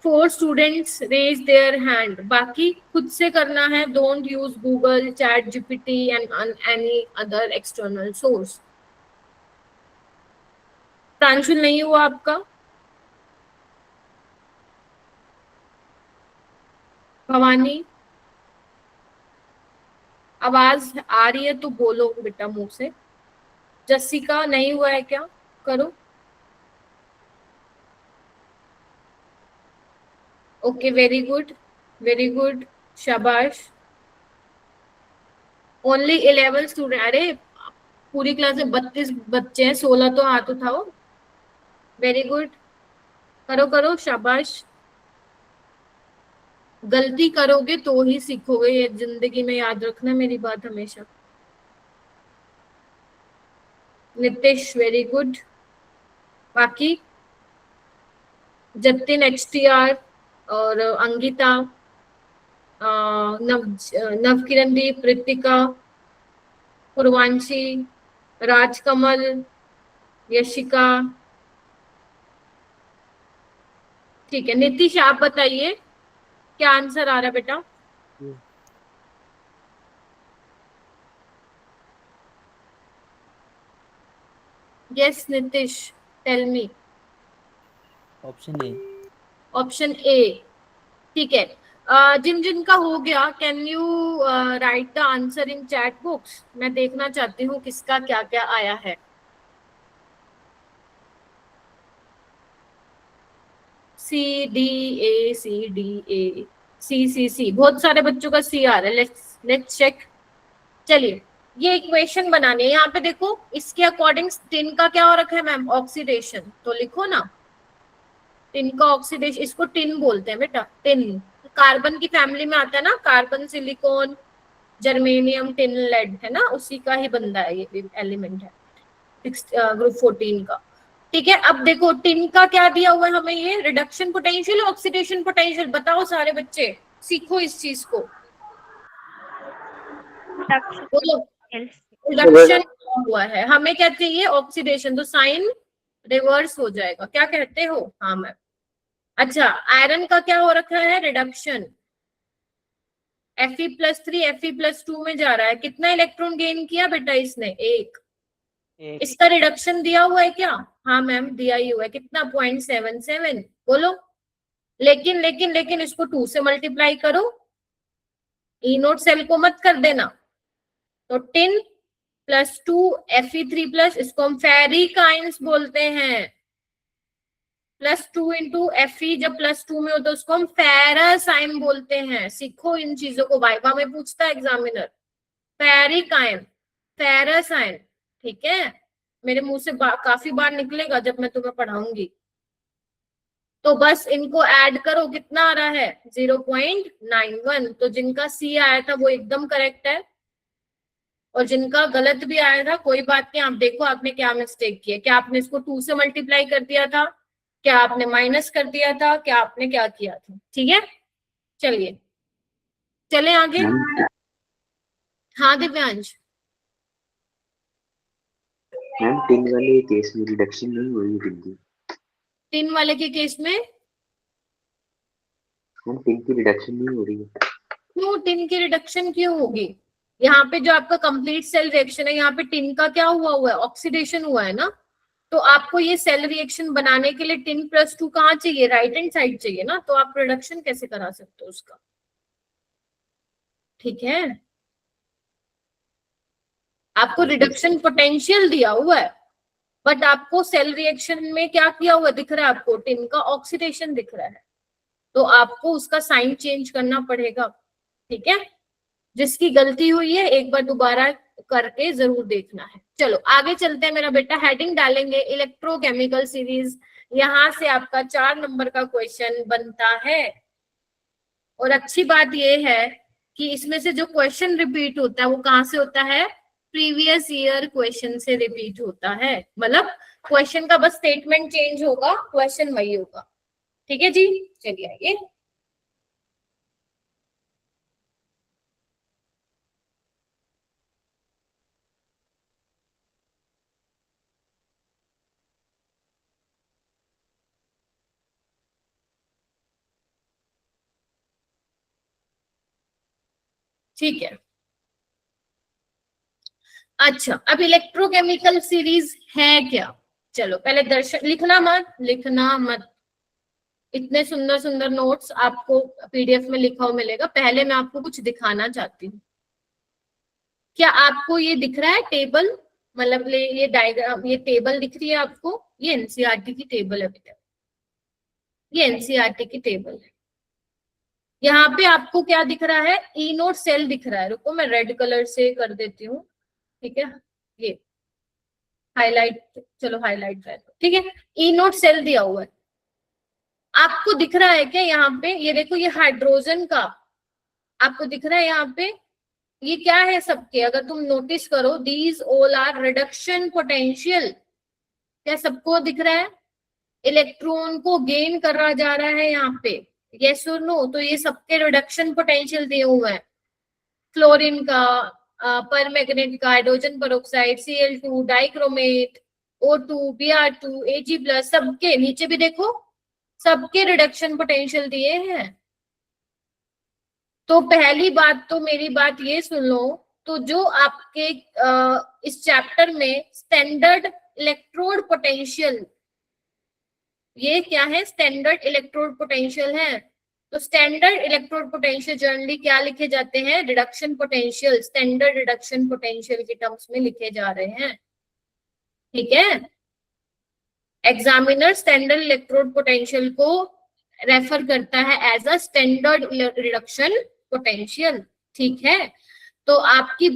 Four students raise their hand, बाकी खुद से करना है, don't use Google, chat GPT and any other external source. Pranshul नहीं हुआ आपका? भवानी आवाज आ रही है तो बोलो बेटा मुंह से। जसिका नहीं हुआ है क्या? करो। Okay very good, very good, शाबाश। ओनली 11 स्टूडेंट, अरे पूरी क्लास में 32 बच्चे हैं, 16 तो हाथ उठाओ। वेरी गुड, करो करो, शाबाश। गलती करोगे तो ही सीखोगे, ये जिंदगी में याद रखना मेरी बात हमेशा। Nitish very good. बाकी जतिन, HTR और अंकिता, नव नवकिरणदीप, रितिका, पूर्वांशी, राजकमल, यशिका, ठीक है। नीतीश आप बताइए क्या आंसर आ रहा है बेटा? Yes Nitish, tell me. Option A. Option A, ठीक है। जिन जिन का हो गया, can you write the answer in chat box? मैं देखना चाहती हूँ किसका क्या क्या आया है। सी, बहुत सारे बच्चों का सी आ रहा है। Let's check. चलिए ये इक्वेशन बनानी है, यहाँ पे देखो इसके अकॉर्डिंग टिन का क्या हो रखा है मैम? ऑक्सीडेशन, तो लिखो ना टिन का ऑक्सीडेशन, इसको टिन बोलते हैं बेटा, टिन। कार्बन की फैमिली में आता है ना, carbon, silicon, germanium, tin, lead, है ना, उसी का ही बंदा है ये एलिमेंट है, ग्रुप 14 का। ठीक है, अब देखो टिन का क्या दिया हुआ है हमें, ये रिडक्शन पोटेंशियल, ऑक्सीडेशन पोटेंशियल, बताओ सारे बच्चे, सीखो इस चीज को, बोलो। रिडक्शन हुआ है, हमें क्या चाहिए? ऑक्सीडेशन, तो साइन रिवर्स हो जाएगा, क्या कहते हो? हाँ मैम। अच्छा, आयरन का क्या हो रखा है? रिडक्शन, Fe+3 Fe+2 में जा रहा है, कितना इलेक्ट्रॉन गेन किया बेटा इसने? एक। इसका रिडक्शन दिया हुआ है क्या? हाँ मैम दिया ही हुआ है, कितना? 0.77, बोलो। लेकिन लेकिन लेकिन इसको 2 से मल्टीप्लाई करो, ई नोट सेल को मत कर देना। तो टिन +2 Fe3+, इसको हम फेरिकाइंस बोलते हैं। +2 इंटू Fe जब +2 में हो तो उसको हम फेरासाइन बोलते हैं। सीखो इन चीजों को, वाइवा में पूछता है एग्जामिनर। फेरिकाइन, फेरासाइन, ठीक है। मेरे मुंह से काफी बार निकलेगा जब मैं तुम्हें पढ़ाऊंगी। तो बस इनको ऐड करो, कितना आ रहा है? 0.91। तो जिनका सी आया था वो एकदम करेक्ट है, और जिनका गलत भी आया था कोई बात नहीं। आप देखो आपने क्या मिस्टेक किया, क्या आपने इसको 2 से मल्टीप्लाई कर दिया था, क्या आपने माइनस कर दिया था, क्या आपने क्या किया था? ठीक है, चलिए चले आगे। हाँ दिव्यांश। मैम टिन वाले केस में रिडक्शन नहीं हो रही है टिन की। टिन वाले के केस में मैम टिन की रिडक्शन नहीं हो रही है। क्यों टिन की रिडक्शन क्यों होगी? यहाँ पे जो आपका कंप्लीट सेल रिएक्शन है, यहाँ पे टिन का क्या हुआ है? ऑक्सीडेशन हुआ है ना। तो आपको ये सेल रिएक्शन बनाने के लिए टिन +2 कहाँ चाहिए? राइट हैंड साइड चाहिए ना। तो आप रिडक्शन कैसे करा सकते हो उसका? ठीक है, आपको रिडक्शन पोटेंशियल दिया हुआ है, बट आपको सेल रिएक्शन में क्या किया हुआ दिख रहा है? आपको टिन का ऑक्सीडेशन दिख रहा है, तो आपको उसका साइन चेंज करना पड़ेगा। ठीक है, जिसकी गलती हुई है एक बार दोबारा करके जरूर देखना है। चलो आगे चलते हैं मेरा बेटा, हेडिंग डालेंगे इलेक्ट्रोकेमिकल सीरीज। यहां से आपका 4 नंबर का क्वेश्चन बनता है। और अच्छी बात यह है कि इसमें से जो क्वेश्चन रिपीट होता है वो कहाँ से होता है? प्रीवियस ईयर क्वेश्चन से रिपीट होता है। मतलब क्वेश्चन का बस स्टेटमेंट चेंज होगा, क्वेश्चन वही होगा। ठीक है जी, चलिए आइए। ठीक है, अच्छा अब इलेक्ट्रोकेमिकल सीरीज है क्या? चलो पहले दर्शन, लिखना मत। इतने सुंदर सुंदर नोट्स आपको पीडीएफ में लिखा हुआ मिलेगा। पहले मैं आपको कुछ दिखाना चाहती हूँ। क्या आपको ये दिख रहा है टेबल? मतलब ये डायग्राम, ये टेबल दिख रही है आपको? ये एनसीईआरटी की टेबल है बेटा, ये एनसीईआरटी की टेबल है। यहाँ पे आपको क्या दिख रहा है? ई नोट सेल दिख रहा है। रुको मैं रेड कलर से कर देती हूँ। ठीक है, ये हाईलाइट, चलो हाईलाइट कर दो। ठीक है, ई नोट सेल दिया हुआ है। आपको दिख रहा है क्या यहाँ पे? ये देखो, ये हाइड्रोजन का आपको दिख रहा है यहाँ पे। ये क्या है सबके? अगर तुम नोटिस करो, these all are reduction potential. क्या सबको दिख रहा है? इलेक्ट्रॉन को गेन करा जा रहा है यहाँ पे, यस और नो? तो ये सबके रिडक्शन पोटेंशियल दिए हुए हैं। क्लोरीन का, परमैंगनेट का, hydrogen peroxide, Cl2, dichromate, O2, Br2, Ag+, सबके नीचे भी देखो, सबके रिडक्शन पोटेंशियल दिए हैं। तो पहली बात तो मेरी बात ये सुन लो, तो जो आपके इस चैप्टर में स्टैंडर्ड इलेक्ट्रोड पोटेंशियल, ये क्या है? स्टैंडर्ड इलेक्ट्रोड पोटेंशियल है। तो स्टैंडर्ड इलेक्ट्रोड पोटेंशियल जनरली क्या लिखे जाते हैं? Reduction potential, standard reduction potential के टर्म्स में लिखे जा रहे हैं। ठीक है, एग्जामिनर स्टैंडर्ड इलेक्ट्रोड पोटेंशियल को रेफर करता है as a standard reduction potential. ठीक है, तो आपकी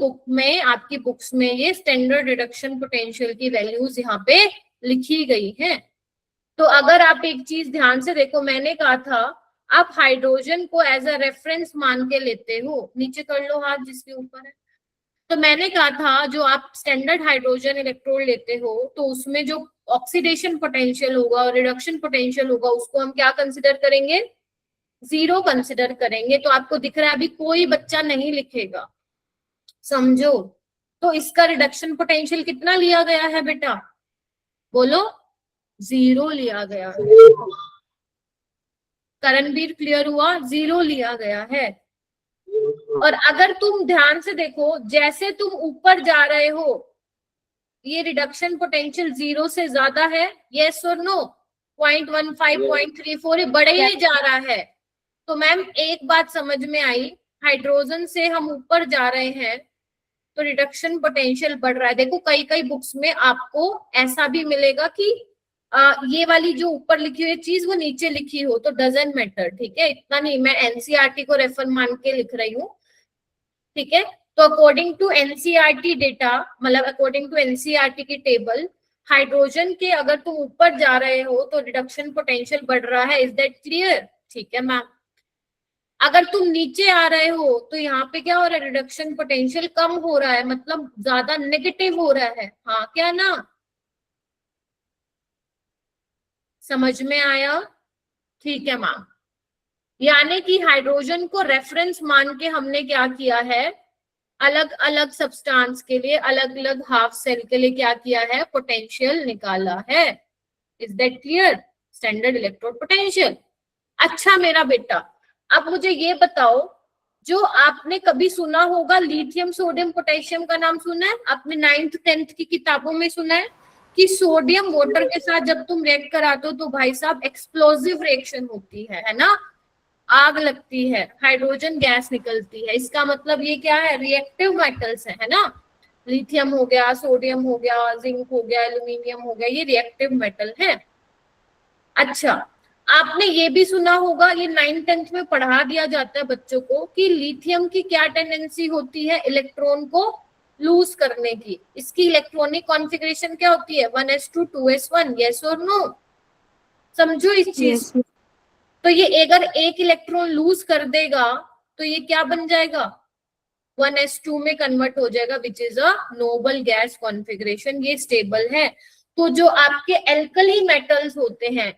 बुक्स में ये स्टैंडर्ड रिडक्शन पोटेंशियल की वैल्यूज यहाँ पे लिखी गई है। तो अगर आप एक चीज ध्यान से देखो, मैंने कहा था आप हाइड्रोजन को एज अ रेफरेंस मान के लेते हो। नीचे कर लो हाथ जिसके ऊपर है। तो मैंने कहा था जो आप स्टैंडर्ड हाइड्रोजन इलेक्ट्रोड लेते हो तो उसमें जो ऑक्सीडेशन पोटेंशियल होगा और रिडक्शन पोटेंशियल होगा उसको हम क्या कंसिडर करेंगे? 0 कंसिडर करेंगे। तो आपको दिख रहा है अभी कोई बच्चा नहीं लिखेगा, समझो। तो इसका रिडक्शन पोटेंशियल कितना लिया गया है बेटा? बोलो, 0 लिया गया है। करणवीर क्लियर हुआ? 0 लिया गया है। और अगर तुम ध्यान से देखो, जैसे तुम ऊपर जा रहे हो ये रिडक्शन पोटेंशियल 0 से ज्यादा है, यस और नो? 0.15, 0.34 बढ़े ही जा रहा है। तो मैम एक बात समझ में आई, हाइड्रोजन से हम ऊपर जा रहे हैं तो रिडक्शन पोटेंशियल बढ़ रहा है। देखो कई कई बुक्स में आपको ऐसा भी मिलेगा कि ये वाली जो ऊपर लिखी हुई चीज वो नीचे लिखी हो, तो डजंट मैटर। ठीक है, इतना नहीं, मैं एनसीईआरटी को रेफर मान के लिख रही हूँ। ठीक है, तो अकॉर्डिंग टू एनसीईआरटी डेटा, मतलब अकॉर्डिंग टू एनसीईआरटी की टेबल, हाइड्रोजन के अगर तुम ऊपर जा रहे हो तो रिडक्शन पोटेंशियल बढ़ रहा है। Is that clear? ठीक है मैम। अगर तुम नीचे आ रहे हो तो यहाँ पे क्या हो रहा है? रिडक्शन पोटेंशियल कम हो रहा है, मतलब ज्यादा नेगेटिव हो रहा है। हाँ क्या ना? समझ में आया? ठीक है मैम। यानी कि हाइड्रोजन को रेफरेंस मान के हमने क्या किया है? अलग अलग सब्सटेंस के लिए, अलग अलग हाफ सेल के लिए क्या किया है, पोटेंशियल निकाला है। Is that clear? Standard electrode potential. अच्छा मेरा बेटा, अब मुझे ये बताओ, जो आपने कभी सुना होगा लिथियम सोडियम पोटेशियम का नाम सुना है आपने? 9th 10th की किताबों में सुना है कि सोडियम वाटर के साथ जब तुम रिएक्ट कराते हो तो भाई साहब एक्सप्लोसिव रिएक्शन होती है ना, आग लगती है, हाइड्रोजन गैस निकलती है। इसका मतलब ये क्या है, रिएक्टिव मेटल्स है ना। लिथियम हो गया, सोडियम हो गया, जिंक हो गया, एल्यूमिनियम हो गया, ये रिएक्टिव मेटल है। अच्छा, आपने ये भी सुना होगा, ये 9th 10th में पढ़ा दिया जाता है बच्चों को कि लिथियम की क्या टेंडेंसी होती है, इलेक्ट्रॉन को लूज करने की। इसकी इलेक्ट्रॉनिक कॉन्फ़िगरेशन क्या होती है, 1s2 2s1, यस और नो? समझो इस चीज। तो ये अगर एक इलेक्ट्रॉन लूज कर देगा तो ये क्या बन जाएगा, 1s2 में कन्वर्ट हो जाएगा, which is a noble gas configuration. ये स्टेबल है। तो जो आपके एल्कली मेटल्स होते हैं,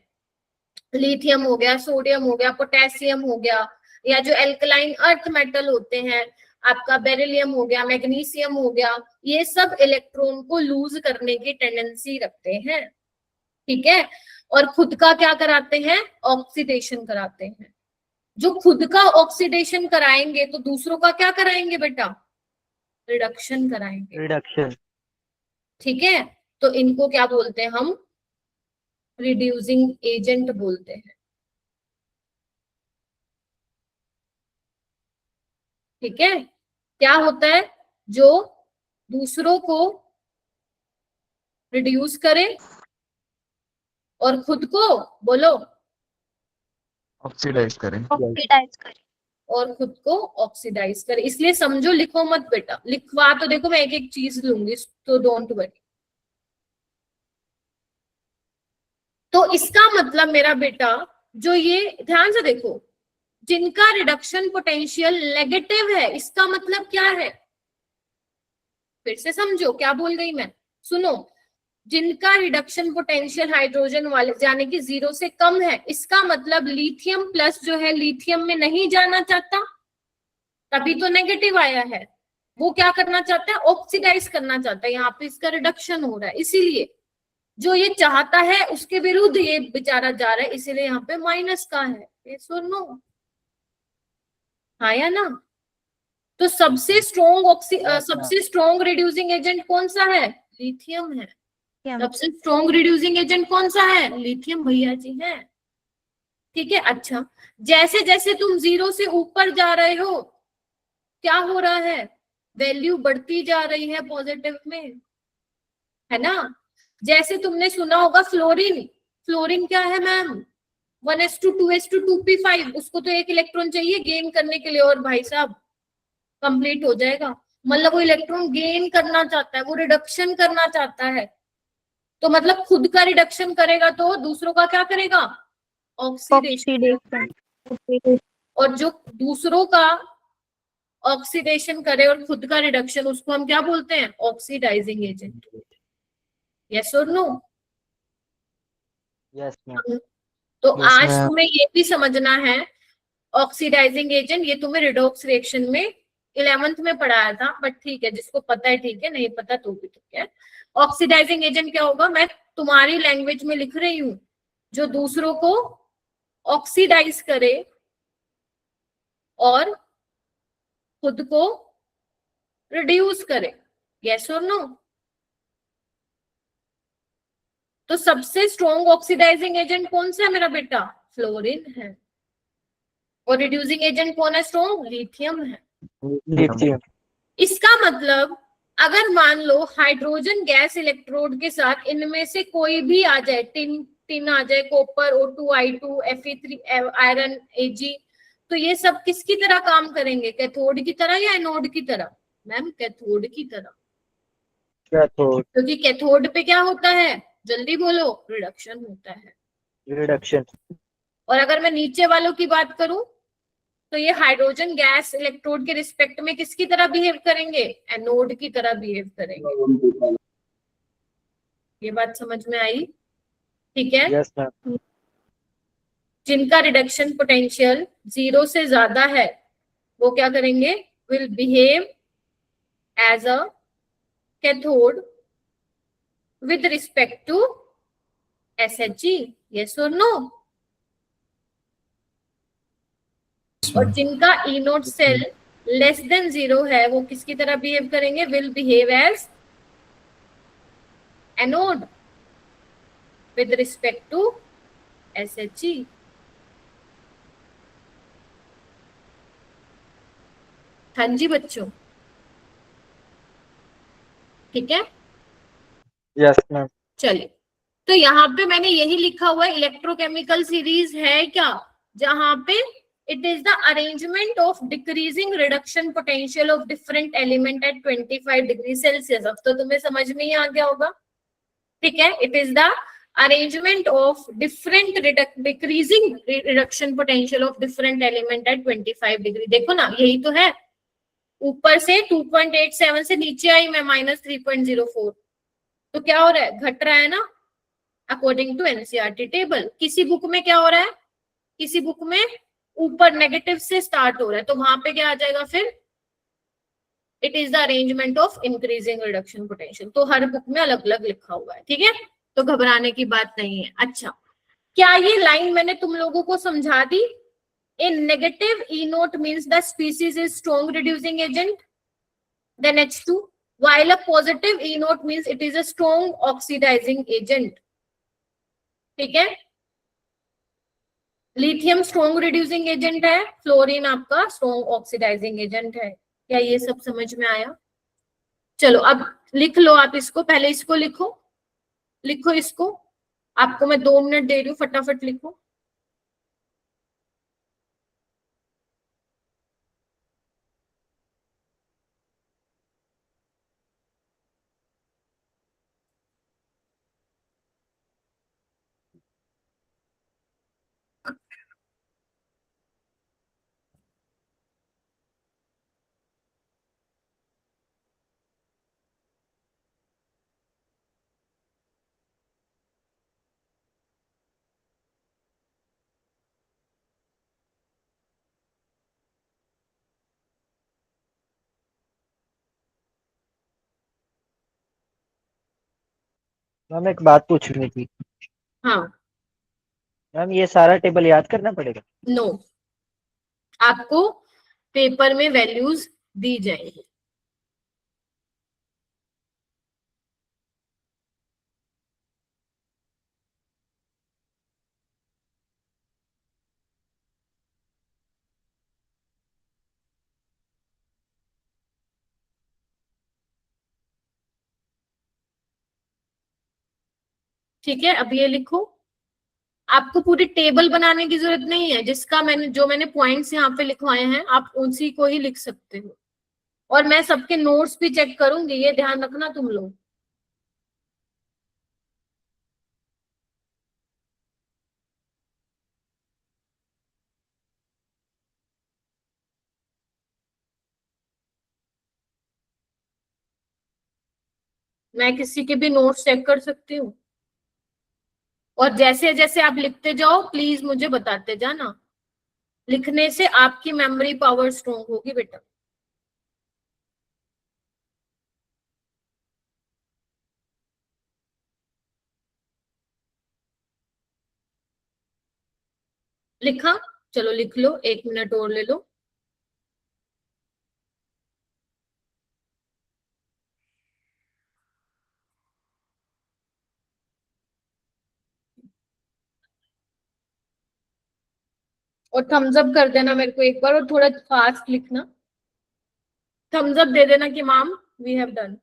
लिथियम हो गया, सोडियम हो गया, पोटेशियम हो गया, या जो एल्कलाइन अर्थ मेटल होते हैं, आपका बेरिलियम हो गया, मैग्नीशियम हो गया, ये सब इलेक्ट्रॉन को लूज करने की टेंडेंसी रखते हैं। ठीक है, और खुद का क्या कराते हैं, ऑक्सीडेशन कराते हैं। जो खुद का ऑक्सीडेशन कराएंगे तो दूसरों का क्या कराएंगे बेटा, रिडक्शन कराएंगे। रिडक्शन। ठीक है, तो इनको क्या बोलते हैं हम, रिड्यूसिंग एजेंट बोलते हैं। ठीक है, क्या होता है, जो दूसरों को रिड्यूस करे और खुद को, बोलो, ऑक्सीडाइज करें। ऑक्सीडाइज करें। और खुद को ऑक्सीडाइज करे। इसलिए समझो, लिखो मत बेटा, लिखवा तो देखो, मैं एक एक चीज लूंगी, तो डोंट वरी। तो इसका मतलब मेरा बेटा, जो ये ध्यान से देखो, जिनका रिडक्शन पोटेंशियल नेगेटिव है, इसका मतलब क्या है, फिर से समझो क्या बोल गई मैं, सुनो। जिनका रिडक्शन पोटेंशियल हाइड्रोजन वाले यानी कि 0 से कम है, इसका मतलब लिथियम प्लस जो है लिथियम में नहीं जाना चाहता, तभी तो नेगेटिव आया है। वो क्या करना चाहता है, ऑक्सीडाइज करना चाहता है। यहाँ पे इसका रिडक्शन हो रहा है, इसीलिए जो ये चाहता है उसके विरुद्ध ये बेचारा जा रहा है, इसीलिए यहाँ पे माइनस का है। ये सुनो, हाँ या ना? तो सबसे स्ट्रॉन्ग रिड्यूसिंग एजेंट कौन सा है, लिथियम है। सबसे स्ट्रॉन्ग रिड्यूसिंग एजेंट कौन सा है, लिथियम भैया जी है। ठीक है, अच्छा, जैसे जैसे तुम 0 से ऊपर जा रहे हो, क्या हो रहा है, वैल्यू बढ़ती जा रही है पॉजिटिव में, है ना। जैसे तुमने सुना होगा फ्लोरीन, फ्लोरीन क्या है मैम, 1s2 2s2 2p5, उसको तो एक इलेक्ट्रॉन चाहिए गेन करने के लिए, और भाई साहब कंप्लीट हो जाएगा। मतलब वो इलेक्ट्रॉन गेन करना चाहता है, वो रिडक्शन करना चाहता है। तो मतलब खुद का रिडक्शन करेगा तो दूसरों का क्या करेगा, ऑक्सीडेशन। और जो दूसरों का ऑक्सीडेशन करे और खुद का रिडक्शन, उसको हम क्या बोलते हैं, ऑक्सीडाइजिंग एजेंट। यस और नो? Yes ma'am. तो Yes, आज ma'am. तुम्हें ये भी समझना है, ऑक्सीडाइजिंग एजेंट ये तुम्हें रिडॉक्स रिएक्शन में 11th में पढ़ाया था, बट ठीक है, जिसको पता है ठीक है, नहीं पता तो भी ठीक है। ऑक्सीडाइजिंग एजेंट क्या होगा, मैं तुम्हारी लैंग्वेज में लिख रही हूँ, जो दूसरों को ऑक्सीडाइज करे और खुद को रिड्यूस करे। यस और नो? तो सबसे स्ट्रॉन्ग ऑक्सीडाइजिंग एजेंट कौन सा है मेरा बेटा, फ्लोरीन है। और रिड्यूसिंग एजेंट कौन है स्ट्रॉन्ग, लिथियम है। लिथियम। इसका मतलब अगर मान लो हाइड्रोजन गैस इलेक्ट्रोड के साथ इनमें से कोई भी आ जाए, टिन आ जाए, copper O2I2 Fe3 iron Ag, तो ये सब किसकी तरह काम करेंगे, कैथोड की तरह या एनोड की तरह? मैम कैथोड की तरह, कैथोड। क्योंकि कैथोड पे क्या होता है, जल्दी बोलो, रिडक्शन होता है। रिडक्शन। और अगर मैं नीचे वालों की बात करूं, तो ये हाइड्रोजन गैस इलेक्ट्रोड के रिस्पेक्ट में किसकी तरह बिहेव करेंगे, एनोड की तरह बिहेव करेंगे। ये बात समझ में आई? ठीक है। Yes ma'am. जिनका रिडक्शन पोटेंशियल 0 से ज्यादा है, वो क्या करेंगे, will behave as a cathode with respect to SHG? Yes or no? और जिनका E nought cell less than 0 है वो किसकी तरह बिहेव करेंगे? Will behave as anode with respect to SHG. हाँ जी बच्चों, ठीक है। Yes ma'am. चलिए, तो यहाँ पे मैंने यही लिखा हुआ है, इलेक्ट्रोकेमिकल सीरीज है क्या, जहां पे it is the arrangement of decreasing reduction potential of different element at 25 degree Celsius. अब तो तुम्हें समझ में ही आ गया होगा, ठीक है। It is the arrangement of different decreasing reduction potential of different element at 25 degree. देखो ना, यही तो है। ऊपर से 2.87 से नीचे आई मैं -3.04, तो क्या हो रहा है? घट रहा है ना, अकॉर्डिंग टू एनसीईआरटी टेबल। किसी बुक में क्या हो रहा है? किसी बुक में ऊपर नेगेटिव से स्टार्ट हो रहा है, तो वहां पे क्या आ जाएगा फिर? It is the arrangement of increasing reduction potential. तो हर बुक में अलग अलग लिखा हुआ है, ठीक है, तो घबराने की बात नहीं है। अच्छा, क्या ये लाइन मैंने तुम लोगों को समझा दी? A negative E note means the species is strong reducing agent, then H2, while a positive E note means it is a strong oxidizing agent. ठीक है, लिथियम स्ट्रॉन्ग रिड्यूसिंग एजेंट है, फ्लोरीन आपका strong oxidising agent है। क्या ये सब समझ में आया? चलो अब लिख लो आप इसको, पहले इसको लिखो, लिखो इसको, आपको मैं 2 मिनट दे रही हूँ, फटाफट लिखो। मैम एक बात पूछनी थी। हाँ, मैम ये सारा टेबल याद करना पड़ेगा? नो, आपको पेपर में वैल्यूज दी जाएंगी। ठीक है, अब ये लिखो, आपको पूरी टेबल बनाने की जरूरत नहीं है, जिसका मैंने पॉइंट्स यहाँ पे लिखवाए हैं आप उसी को ही लिख सकते हो। और मैं सबके नोट्स भी चेक करूंगी, ये ध्यान रखना तुम लोग। मैं किसी के भी नोट्स चेक कर सकती हूँ, और जैसे जैसे आप लिखते जाओ प्लीज मुझे बताते जाना। लिखने से आपकी मेमोरी पावर स्ट्रोंग होगी बेटा। लिखा? चलो लिख लो, 1 मिनट और ले लो। और थम्स अप कर देना मेरे को एक बार, और थोड़ा फास्ट लिखना। थम्स अप दे देना कि मैम वी हैव डन।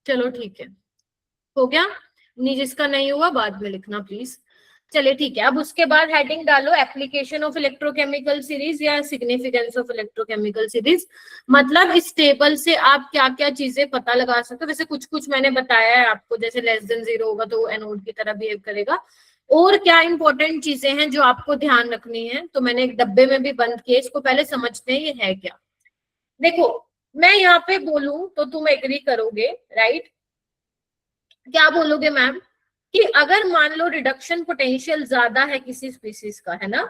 चलो ठीक है, हो गया। नहीं, जिसका नहीं हुआ बाद में लिखना प्लीज। चलिए ठीक है, अब उसके बाद हेडिंग डालो एप्लीकेशन ऑफ इलेक्ट्रोकेमिकल सीरीज या सिग्निफिकेंस ऑफ इलेक्ट्रोकेमिकल सीरीज। मतलब इस टेबल से आप क्या क्या चीजें पता लगा सकते हो। वैसे कुछ कुछ मैंने बताया है आपको, जैसे लेस देन 0 होगा तो एनोड की तरह बिहेव करेगा। और क्या इंपॉर्टेंट चीजें हैं जो आपको ध्यान रखनी है, तो मैंने एक डब्बे में भी बंद किए, इसको पहले समझते हैं ये है क्या। देखो, मैं यहाँ पे बोलूं तो तुम एग्री करोगे, राइट? क्या बोलोगे मैम? कि अगर मान लो रिडक्शन पोटेंशियल ज्यादा है किसी स्पीसीज का, है ना,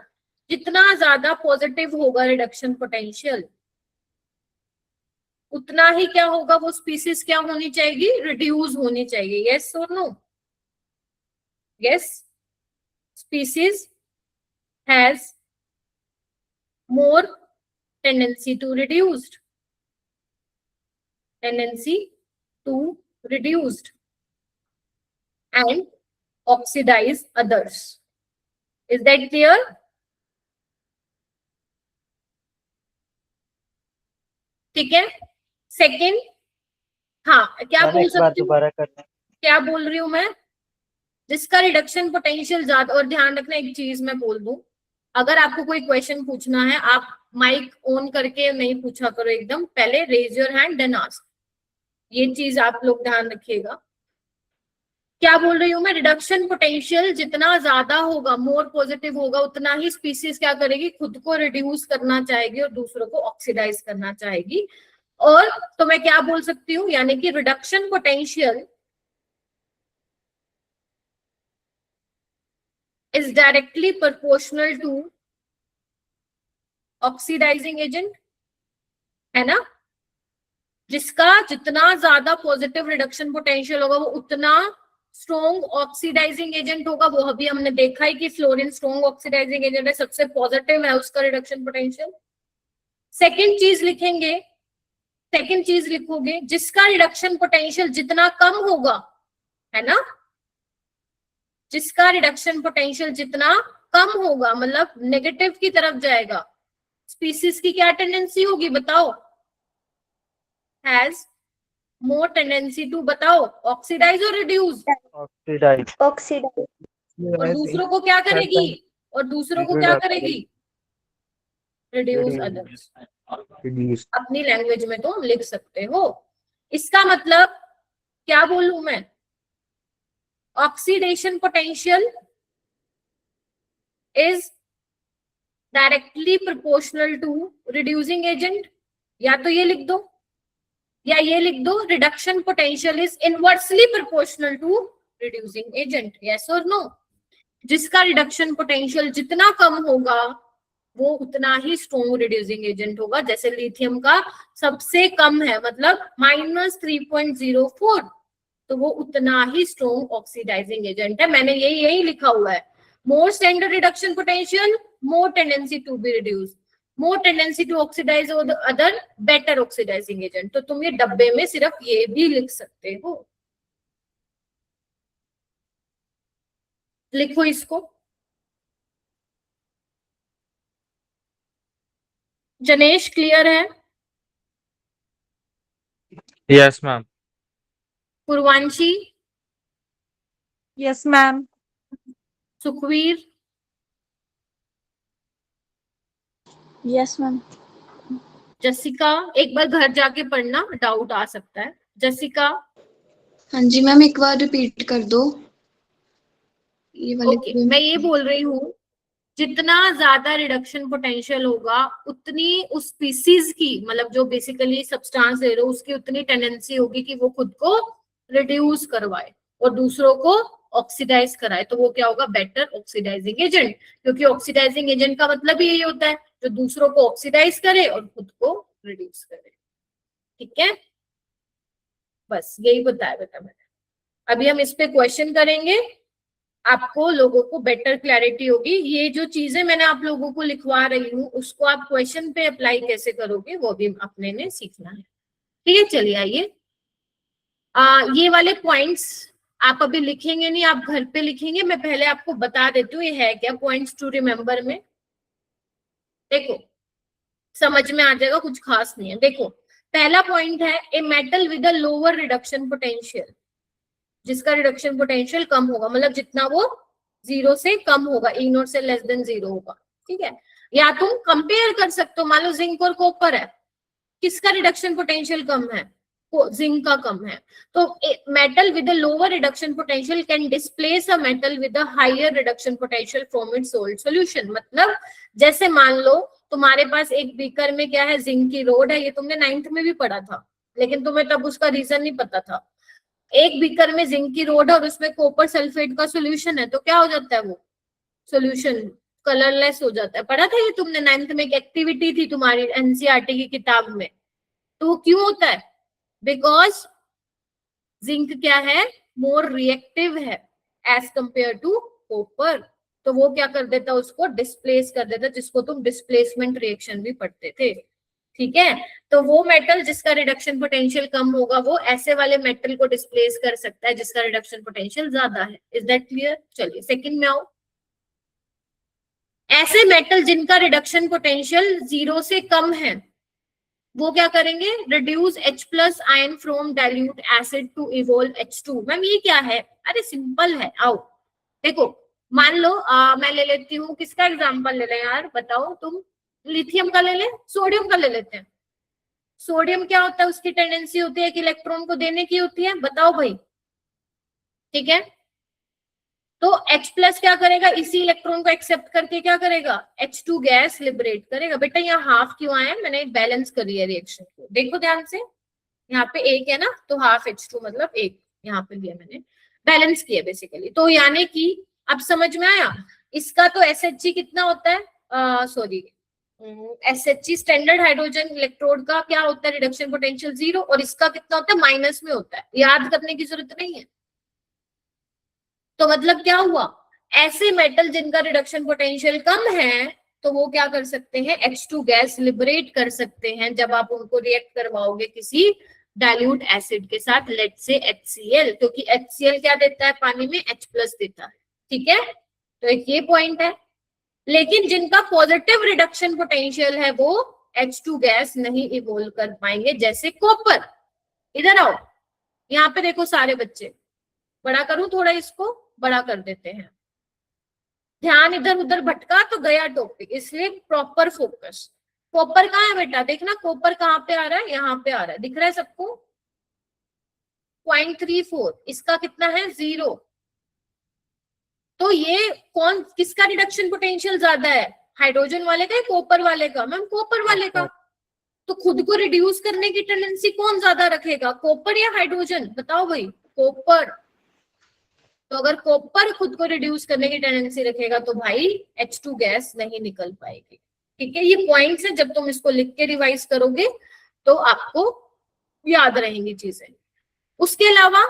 जितना ज्यादा पॉजिटिव होगा रिडक्शन पोटेंशियल, उतना ही क्या होगा, वो स्पीसीज क्या होनी चाहिए, रिड्यूस होनी चाहिए। यस और no? Yes, species has more tendency to reduced, tendency to reduced and oxidize others. Is that clear? ठीक है। सेकंड, हाँ, क्या मैम बोल एक बार सकती हूँ, दोबारा करना। क्या बोल रही हूँ मैं? जिसका रिडक्शन पोटेंशियल ज्यादा, और ध्यान रखना एक चीज मैं बोल दूं, अगर आपको कोई क्वेश्चन पूछना है, आप माइक ऑन करके नहीं पूछा करो, एकदम पहले raise your hand then ask. ये चीज आप लोग ध्यान रखिएगा। क्या बोल रही हूँ मैं? रिडक्शन पोटेंशियल जितना ज्यादा होगा, मोर पॉजिटिव होगा, उतना ही स्पीसीज क्या करेगी, खुद को रिड्यूस करना चाहेगी और दूसरों को ऑक्सीडाइज करना चाहेगी। और तो मैं क्या बोल सकती हूँ, यानी कि reduction potential is directly proportional to oxidizing agent, है ना? जिसका जितना ज्यादा पॉजिटिव रिडक्शन पोटेंशियल होगा, वो उतना स्ट्रॉन्ग ऑक्सीडाइजिंग एजेंट होगा। वो अभी हमने देखा है कि फ्लोरीन स्ट्रॉन्ग ऑक्सीडाइजिंग एजेंट है, सबसे पॉजिटिव है उसका रिडक्शन पोटेंशियल। सेकंड चीज लिखेंगे, सेकंड चीज लिखोगे, जिसका रिडक्शन पोटेंशियल जितना कम होगा, है ना, जिसका रिडक्शन पोटेंशियल जितना कम होगा, मतलब नेगेटिव की तरफ जाएगा, स्पीसीज की क्या टेंडेंसी होगी बताओ? हैज मोर टेंडेंसी टू, बताओ, ऑक्सीडाइज और रिड्यूस? ऑक्सीडाइज। और दूसरों को क्या करेगी? और दूसरों को क्या करेगी? Reduce others. अपनी लैंग्वेज में तो लिख सकते हो। इसका मतलब क्या बोलूं मैं? Oxidation potential is directly proportional to reducing agent, या तो ये लिख दो या ये लिख दो, reduction potential is inversely proportional to reducing agent. Yes और नो? जिसका रिडक्शन पोटेंशियल जितना कम होगा, वो उतना ही स्ट्रॉन्ग रिड्यूसिंग एजेंट होगा। जैसे लिथियम का सबसे कम है, मतलब -3.04, तो वो उतना ही स्ट्रॉन्ग ऑक्सीडाइजिंग एजेंट है। मैंने यही लिखा हुआ है, more standard reduction potential, more tendency to be reduce, more tendency to oxidise other, better oxidising agent. तो तुम ये डब्बे में सिर्फ ये भी लिख सकते हो, लिखो इसको। जनेश क्लियर है? Yes ma'am. Purvanshi? Yes ma'am. Sukhveer? Yes ma'am. Jasika? एक बार घर जाके पढ़ना, डाउट आ सकता है। जसिका? हाँ जी मैम, एक बार रिपीट कर दो ये वाले। ओके, मैं ये बोल रही हूँ, जितना ज्यादा रिडक्शन पोटेंशियल होगा, उतनी उस स्पीसीज की, मतलब जो बेसिकली सब्सटेंस ले रहे हो, उसकी उतनी टेंडेंसी होगी कि वो खुद को रिड्यूस करवाए और दूसरों को ऑक्सीडाइज कराए। तो वो क्या होगा? Better oxidising agent. क्योंकि ऑक्सीडाइजिंग एजेंट का मतलब यही होता है, जो दूसरों को ऑक्सीडाइज करे और खुद को रिड्यूस करे। ठीक है, बस यही बताया बेटा मैंने। अभी हम इस पे क्वेश्चन करेंगे, आपको लोगों को बेटर क्लैरिटी होगी। ये जो चीजें मैंने आप लोगों को लिखवा रही हूँ, उसको आप क्वेश्चन पे अप्लाई कैसे करोगे, वो भी अपने ने सीखना है। ठीक है, चलिए आइए। ये वाले पॉइंट्स आप अभी लिखेंगे नहीं, आप घर पे लिखेंगे। मैं पहले आपको बता देती हूँ ये है क्या, पॉइंट्स टू रिमेम्बर में। देखो, समझ में आ जाएगा, कुछ खास नहीं है। देखो, पहला पॉइंट है a metal with a lower reduction potential, जिसका रिडक्शन पोटेंशियल कम होगा, मतलब जितना वो 0 से कम होगा, ई नॉट से लेस देन 0 होगा, ठीक है। या तुम कंपेयर कर सकते हो, मान लो जिंक और कॉपर है, किसका रिडक्शन पोटेंशियल कम है, जिंक का कम है, तो metal with a lower reduction potential can displace a metal with a higher reduction potential from its salt solution. मतलब जैसे मान लो तुम्हारे पास एक बीकर में क्या है, जिंक की रोड है, ये तुमने 9th में भी पढ़ा था, लेकिन तुम्हें तब उसका रीजन नहीं पता था। एक बीकर में जिंक की रोड है और उसमें कॉपर सल्फेट का सोल्यूशन है, तो क्या हो जाता है, वो सोल्यूशन कलरलेस हो जाता है। पढ़ा था ये तुमने 9th में, एक एक्टिविटी थी तुम्हारी एनसीईआरटी की किताब में। तो वो क्यों होता है, बिकॉज जिंक क्या है, मोर रिएक्टिव है एज कंपेयर टू कॉपर, तो वो क्या कर देता, उसको डिस्प्लेस कर देता, जिसको तुम डिस्प्लेसमेंट रिएक्शन भी पढ़ते थे, ठीक है। तो वो मेटल जिसका रिडक्शन पोटेंशियल कम होगा, वो ऐसे वाले मेटल को डिस्प्लेस कर सकता है जिसका रिडक्शन पोटेंशियल ज्यादा है। Is that clear? चलिए सेकंड में आओ। ऐसे मेटल जिनका रिडक्शन पोटेंशियल 0 से कम है, वो क्या करेंगे, reduce H plus ion from dilute acid to evolve H2। Ma'am ये क्या है, अरे सिंपल है, आओ देखो, मान लो मैं ले लेती हूँ, किसका एग्जांपल ले लें यार, बताओ तुम, लिथियम का ले लें, सोडियम का ले लेते हैं। सोडियम क्या होता है, उसकी टेंडेंसी होती है कि इलेक्ट्रॉन को देने की होती है, बताओ भाई, ठीक है। तो H प्लस क्या करेगा, इसी इलेक्ट्रॉन को एक्सेप्ट करके क्या करेगा, H2 गैस लिबरेट करेगा। बेटा यहाँ हाफ क्यों आया, मैंने बैलेंस करी है रिएक्शन को, देखो ध्यान से, यहाँ पे एक है ना, तो हाफ H2 मतलब एक, यहाँ पे लिया मैंने, बैलेंस किया बेसिकली। तो यानी कि अब समझ में आया, इसका तो SHG कितना होता है, sorry SHG standard hydrogen electrode का क्या होता है, रिडक्शन पोटेंशियल 0, और इसका कितना होता है, माइनस में होता है, याद करने की जरूरत नहीं है। तो मतलब क्या हुआ, ऐसे मेटल जिनका रिडक्शन पोटेंशियल कम है, तो वो क्या कर सकते हैं, H2 गैस लिबरेट कर सकते हैं जब आप उनको रिएक्ट करवाओगे किसी डाइल्यूट एसिड के साथ, लेट से HCl, क्योंकि HCl क्या देता है पानी में, H प्लस देता है, ठीक है। तो एक ये पॉइंट है। लेकिन जिनका पॉजिटिव रिडक्शन पोटेंशियल है, वो H2 गैस नहीं इवोल्व कर पाएंगे, जैसे कॉपर। इधर आओ, यहाँ पे देखो सारे बच्चे, बड़ा करूं थोड़ा, इसको बड़ा कर देते हैं, ध्यान इधर उधर भटका तो गया टॉपिक, इसलिए प्रॉपर फोकस। कॉपर कहाँ है बेटा, देखना कॉपर कहाँ पे आ रहा है, यहाँ पे आ रहा है, दिख रहा है सबको, 0.34, इसका कितना है, 0। तो ये कौन, किसका रिडक्शन पोटेंशियल ज्यादा है, हाइड्रोजन वाले का या कॉपर वाले का, मैम कॉपर वाले का। तो खुद को रिड्यूस करने की टेंडेंसी कौन ज्यादा रखेगा, कॉपर या हाइड्रोजन, बताओ भाई, कॉपर। तो अगर कॉपर खुद को रिड्यूस करने की टेंडेंसी रखेगा, तो भाई H2 गैस नहीं निकल पाएगी, ठीक है। ये पॉइंट्स है, जब तुम इसको लिख के रिवाइज करोगे तो आपको याद रहेंगी चीजें। उसके अलावा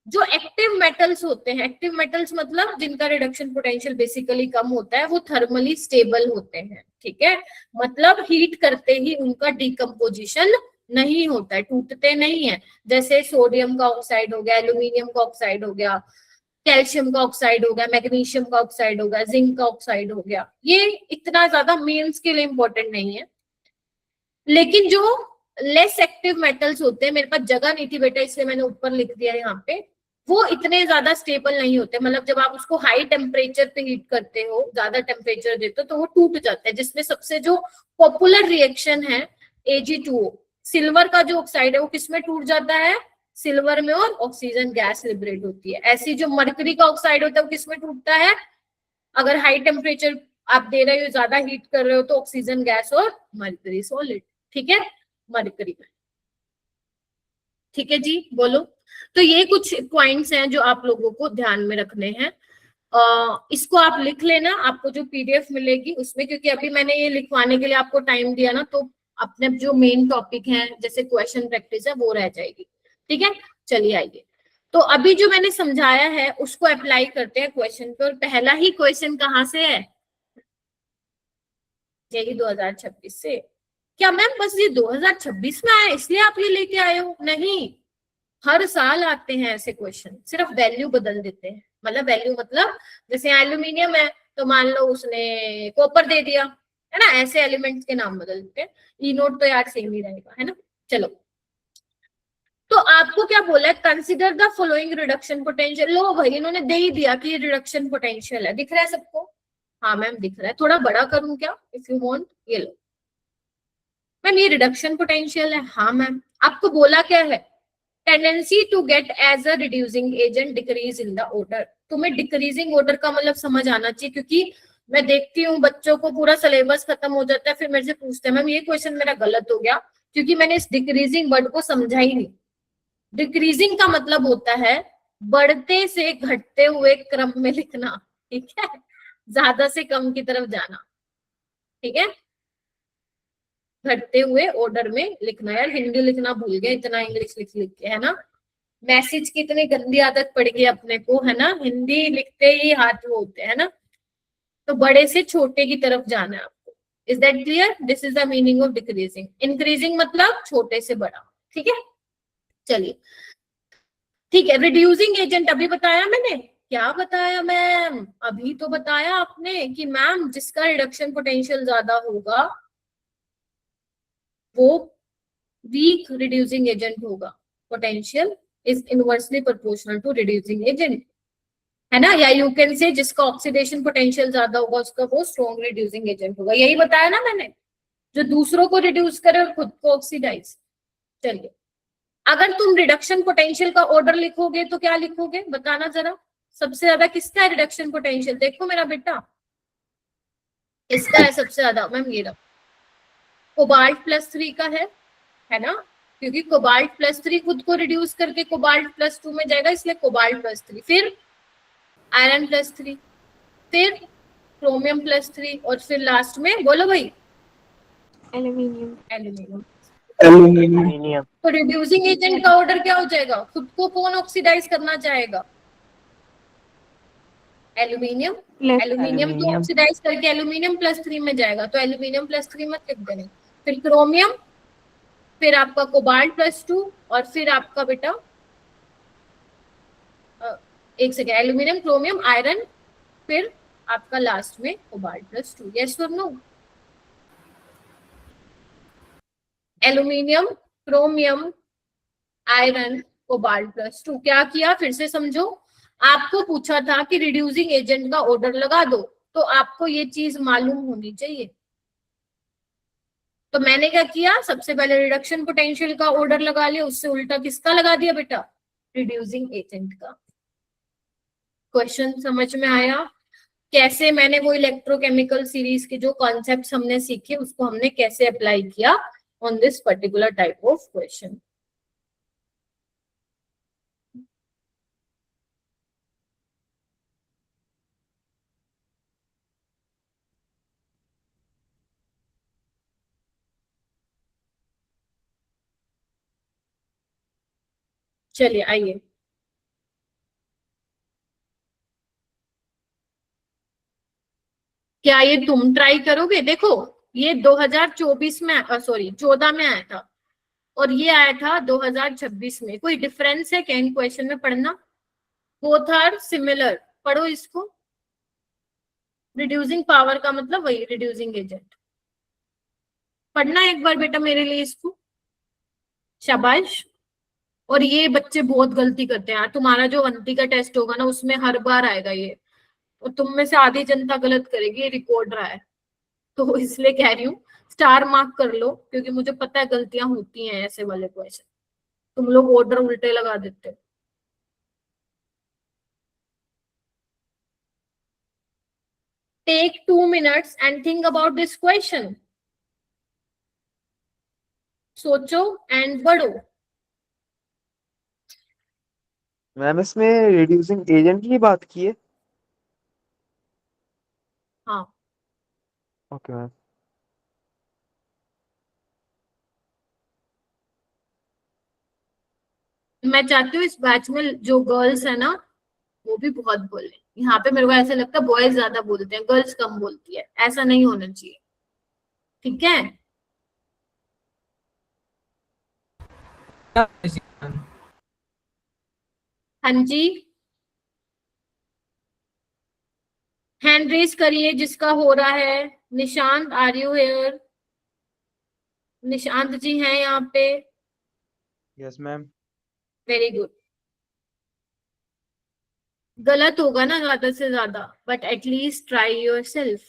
जो एक्टिव मेटल्स होते हैं, एक्टिव मेटल्स मतलब जिनका रिडक्शन पोटेंशियल बेसिकली कम होता है, वो थर्मली स्टेबल होते हैं, ठीक है। मतलब हीट करते ही उनका डिकम्पोजिशन नहीं होता है, टूटते नहीं है। जैसे सोडियम का ऑक्साइड हो गया, एल्यूमिनियम का ऑक्साइड हो गया, कैल्शियम का ऑक्साइड हो गया, मैग्नीशियम का ऑक्साइड हो गया, जिंक का ऑक्साइड हो गया, ये इतना ज्यादा मेंस के लिए इंपॉर्टेंट नहीं है। लेकिन जो लेस एक्टिव मेटल्स होते हैं, मेरे पास जगह नहीं थी बेटा इसलिए मैंने ऊपर लिख दिया यहाँ पे, वो इतने ज्यादा स्टेबल नहीं होते। मतलब जब आप उसको हाई टेम्परेचर पे हीट करते हो, ज्यादा टेम्परेचर देते हो, तो वो टूट जाता है। जिसमें सबसे जो पॉपुलर रिएक्शन है Ag2O, सिल्वर का जो ऑक्साइड है वो किसमें टूट जाता है, सिल्वर में, और ऑक्सीजन गैस लिबरेट होती है। ऐसी जो मरकरी का ऑक्साइड होता है वो किसमें टूटता है, अगर हाई टेम्परेचर आप दे रहे हो, ज्यादा हीट कर रहे हो, तो ऑक्सीजन गैस और मरकरी सॉलिड, ठीक है, मरकरी में, ठीक है जी, बोलो। तो ये कुछ पॉइंट्स हैं जो आप लोगों को ध्यान में रखने हैं। इसको आप लिख लेना, आपको जो PDF मिलेगी उसमें, क्योंकि अभी मैंने ये लिखवाने के लिए आपको टाइम दिया ना, तो अपने जो मेन टॉपिक है जैसे क्वेश्चन प्रैक्टिस है वो रह जाएगी, ठीक है। चलिए आइए, तो अभी जो मैंने समझाया है उसको अप्लाई करते हैं क्वेश्चन पे। और पहला ही क्वेश्चन कहाँ से है, यही 2026 से। क्या मैम बस ये 2026 में आया इसलिए आप ये लेके आए हो, नहीं, हर साल आते हैं ऐसे क्वेश्चन, सिर्फ वैल्यू बदल देते हैं। मतलब वैल्यू मतलब जैसे एल्यूमिनियम है तो मान लो उसने कॉपर दे दिया, है ना, ऐसे एलिमेंट्स के नाम बदल देते हैं। ई नोट तो यार सेम ही रहेगा, है ना। चलो, तो आपको क्या बोला है, consider the following reduction potential. लो भाई, इन्होंने दे ही दिया कि ये रिडक्शन पोटेंशियल है। दिख रहा है सबको? हाँ मैम दिख रहा है। थोड़ा बड़ा करूं क्या इफ यू वांट? ये लो मैम, ये रिडक्शन पोटेंशियल है। हाँ मैम, आपको बोला क्या है, tendency to get as a reducing agent decrease in the order. तुम्हें डिक्रीजिंग ऑर्डर का मतलब समझ आना चाहिए, क्योंकि मैं देखती हूँ बच्चों को पूरा सिलेबस खत्म हो जाता है, फिर मेरे से पूछते हैं मैम ये क्वेश्चन मेरा गलत हो गया, क्योंकि मैंने इस डिक्रीजिंग वर्ड को समझा ही नहीं। डिक्रीजिंग का मतलब होता है बढ़ते से घटते हुए क्रम में लिखना, ठीक है, ज्यादा से कम की तरफ जाना, ठीक है, घटते हुए ऑर्डर में लिखना। यार हिंदी लिखना भूल गए, इतना इंग्लिश लिख लिख के, है ना। मैसेज की इतनी गंदी आदत पड़ गई अपने को, है ना, हिंदी लिखते ही हाथ वो होते हैं ना। तो बड़े से छोटे की तरफ जाना है आपको। Is that clear? This is the meaning of decreasing. Increasing मतलब छोटे से बड़ा, ठीक है। चलिए ठीक है, रिड्यूसिंग एजेंट अभी बताया मैंने। क्या बताया मैम? अभी तो बताया आपने कि मैम जिसका रिडक्शन पोटेंशियल ज्यादा होगा वो वीक रिड्यूसिंग एजेंट होगा। Potential is inversely proportional to reducing agent, है ना। या यू कैन से जिसका ऑक्सीडेशन पोटेंशियल ज्यादा होगा उसका वो स्ट्रॉन्ग रिड्यूसिंग एजेंट होगा। यही बताया ना मैंने, जो दूसरों को रिड्यूस करे और खुद को ऑक्सीडाइज। चलिए, अगर तुम रिडक्शन पोटेंशियल का ऑर्डर लिखोगे तो क्या लिखोगे बताना जरा। सबसे ज्यादा किसका है रिडक्शन पोटेंशियल? देखो मेरा बेटा, इसका है सबसे ज्यादा मैम, ये रहा कोबाल्ट +3 का है ना, क्योंकि कोबाल्ट +3 खुद को रिड्यूस करके कोबाल्ट +2 में जाएगा, इसलिए कोबाल्ट +3, फिर आयरन +3, फिर क्रोमियम +3, और फिर लास्ट में बोलो भाई एल्यूमिनियम। एल्यूमिनियम। एल्यूमिनियम। तो रिड्यूसिंग एजेंट का ऑर्डर क्या हो जाएगा? खुद को कौन ऑक्सीडाइज करना चाहेगा? एल्यूमिनियम। एल्यूमिनियम तो एल्यूमिनियम। ऑक्सीडाइज करके एल्यूमिनियम +3 में जाएगा, तो एल्यूमिनियम +3 मत लिख देना। फिर क्रोमियम, फिर आपका कोबाल्ट +2, और फिर आपका बेटा एक सेकेंड, एल्यूमिनियम, क्रोमियम, आयरन, फिर आपका लास्ट में कोबाल्ट +2। यस और no? Aluminium, chromium, iron, cobalt +2। क्या किया फिर से समझो। आपको पूछा था कि रिड्यूसिंग एजेंट का ऑर्डर लगा दो, तो आपको ये चीज मालूम होनी चाहिए। तो मैंने क्या किया, सबसे पहले रिडक्शन पोटेंशियल का ऑर्डर लगा लिया, उससे उल्टा किसका लगा दिया बेटा? रिड्यूसिंग एजेंट का। क्वेश्चन समझ में आया? कैसे मैंने वो इलेक्ट्रोकेमिकल सीरीज के जो कॉन्सेप्ट्स हमने सीखे उसको हमने कैसे अप्लाई किया on this particular type of question. चलिए आइए, क्या ये तुम ट्राई करोगे? देखो ये 2024 में, सॉरी 14 में आया था, और ये आया था 2026 में। कोई डिफरेंस है क्या इन क्वेश्चन में? पढ़ना, बोथ आर सिमिलर। पढ़ो इसको। रिड्यूसिंग पावर का मतलब वही रिड्यूसिंग एजेंट। पढ़ना एक बार बेटा मेरे लिए इसको, शाबाश। और ये बच्चे बहुत गलती करते हैं यार। तुम्हारा जो अंति का टेस्ट होगा ना उसमें हर बार आएगा ये, और तुम में से आधी जनता गलत करेगी, ये रिकॉर्ड रहा है। तो इसलिए कह रही हूँ स्टार मार्क कर लो, क्योंकि मुझे पता है गलतियां होती हैं ऐसे वाले क्वेश्चन, तुम लोग ऑर्डर उल्टे लगा देते हो। Take 2 minutes and think about this question. सोचो एंड बढ़ो। मैम इसमें रिड्यूसिंग एजेंट की बात की है। हाँ ओके मैम। मैं चाहती हूँ इस बैच में जो गर्ल्स है ना वो भी बहुत बोले। यहाँ पे मेरे को ऐसा लगता है बॉयज ज्यादा बोलते हैं, गर्ल्स कम बोलती है। ऐसा नहीं होना चाहिए, ठीक है। हाँ जी, हैंड रेज करिए जिसका हो रहा है। Nishant, are you here? Nishant ji हैं यहाँ पे? Yes ma'am. Very good. गलत होगा ना ज्यादा से ज्यादा, but at least try yourself.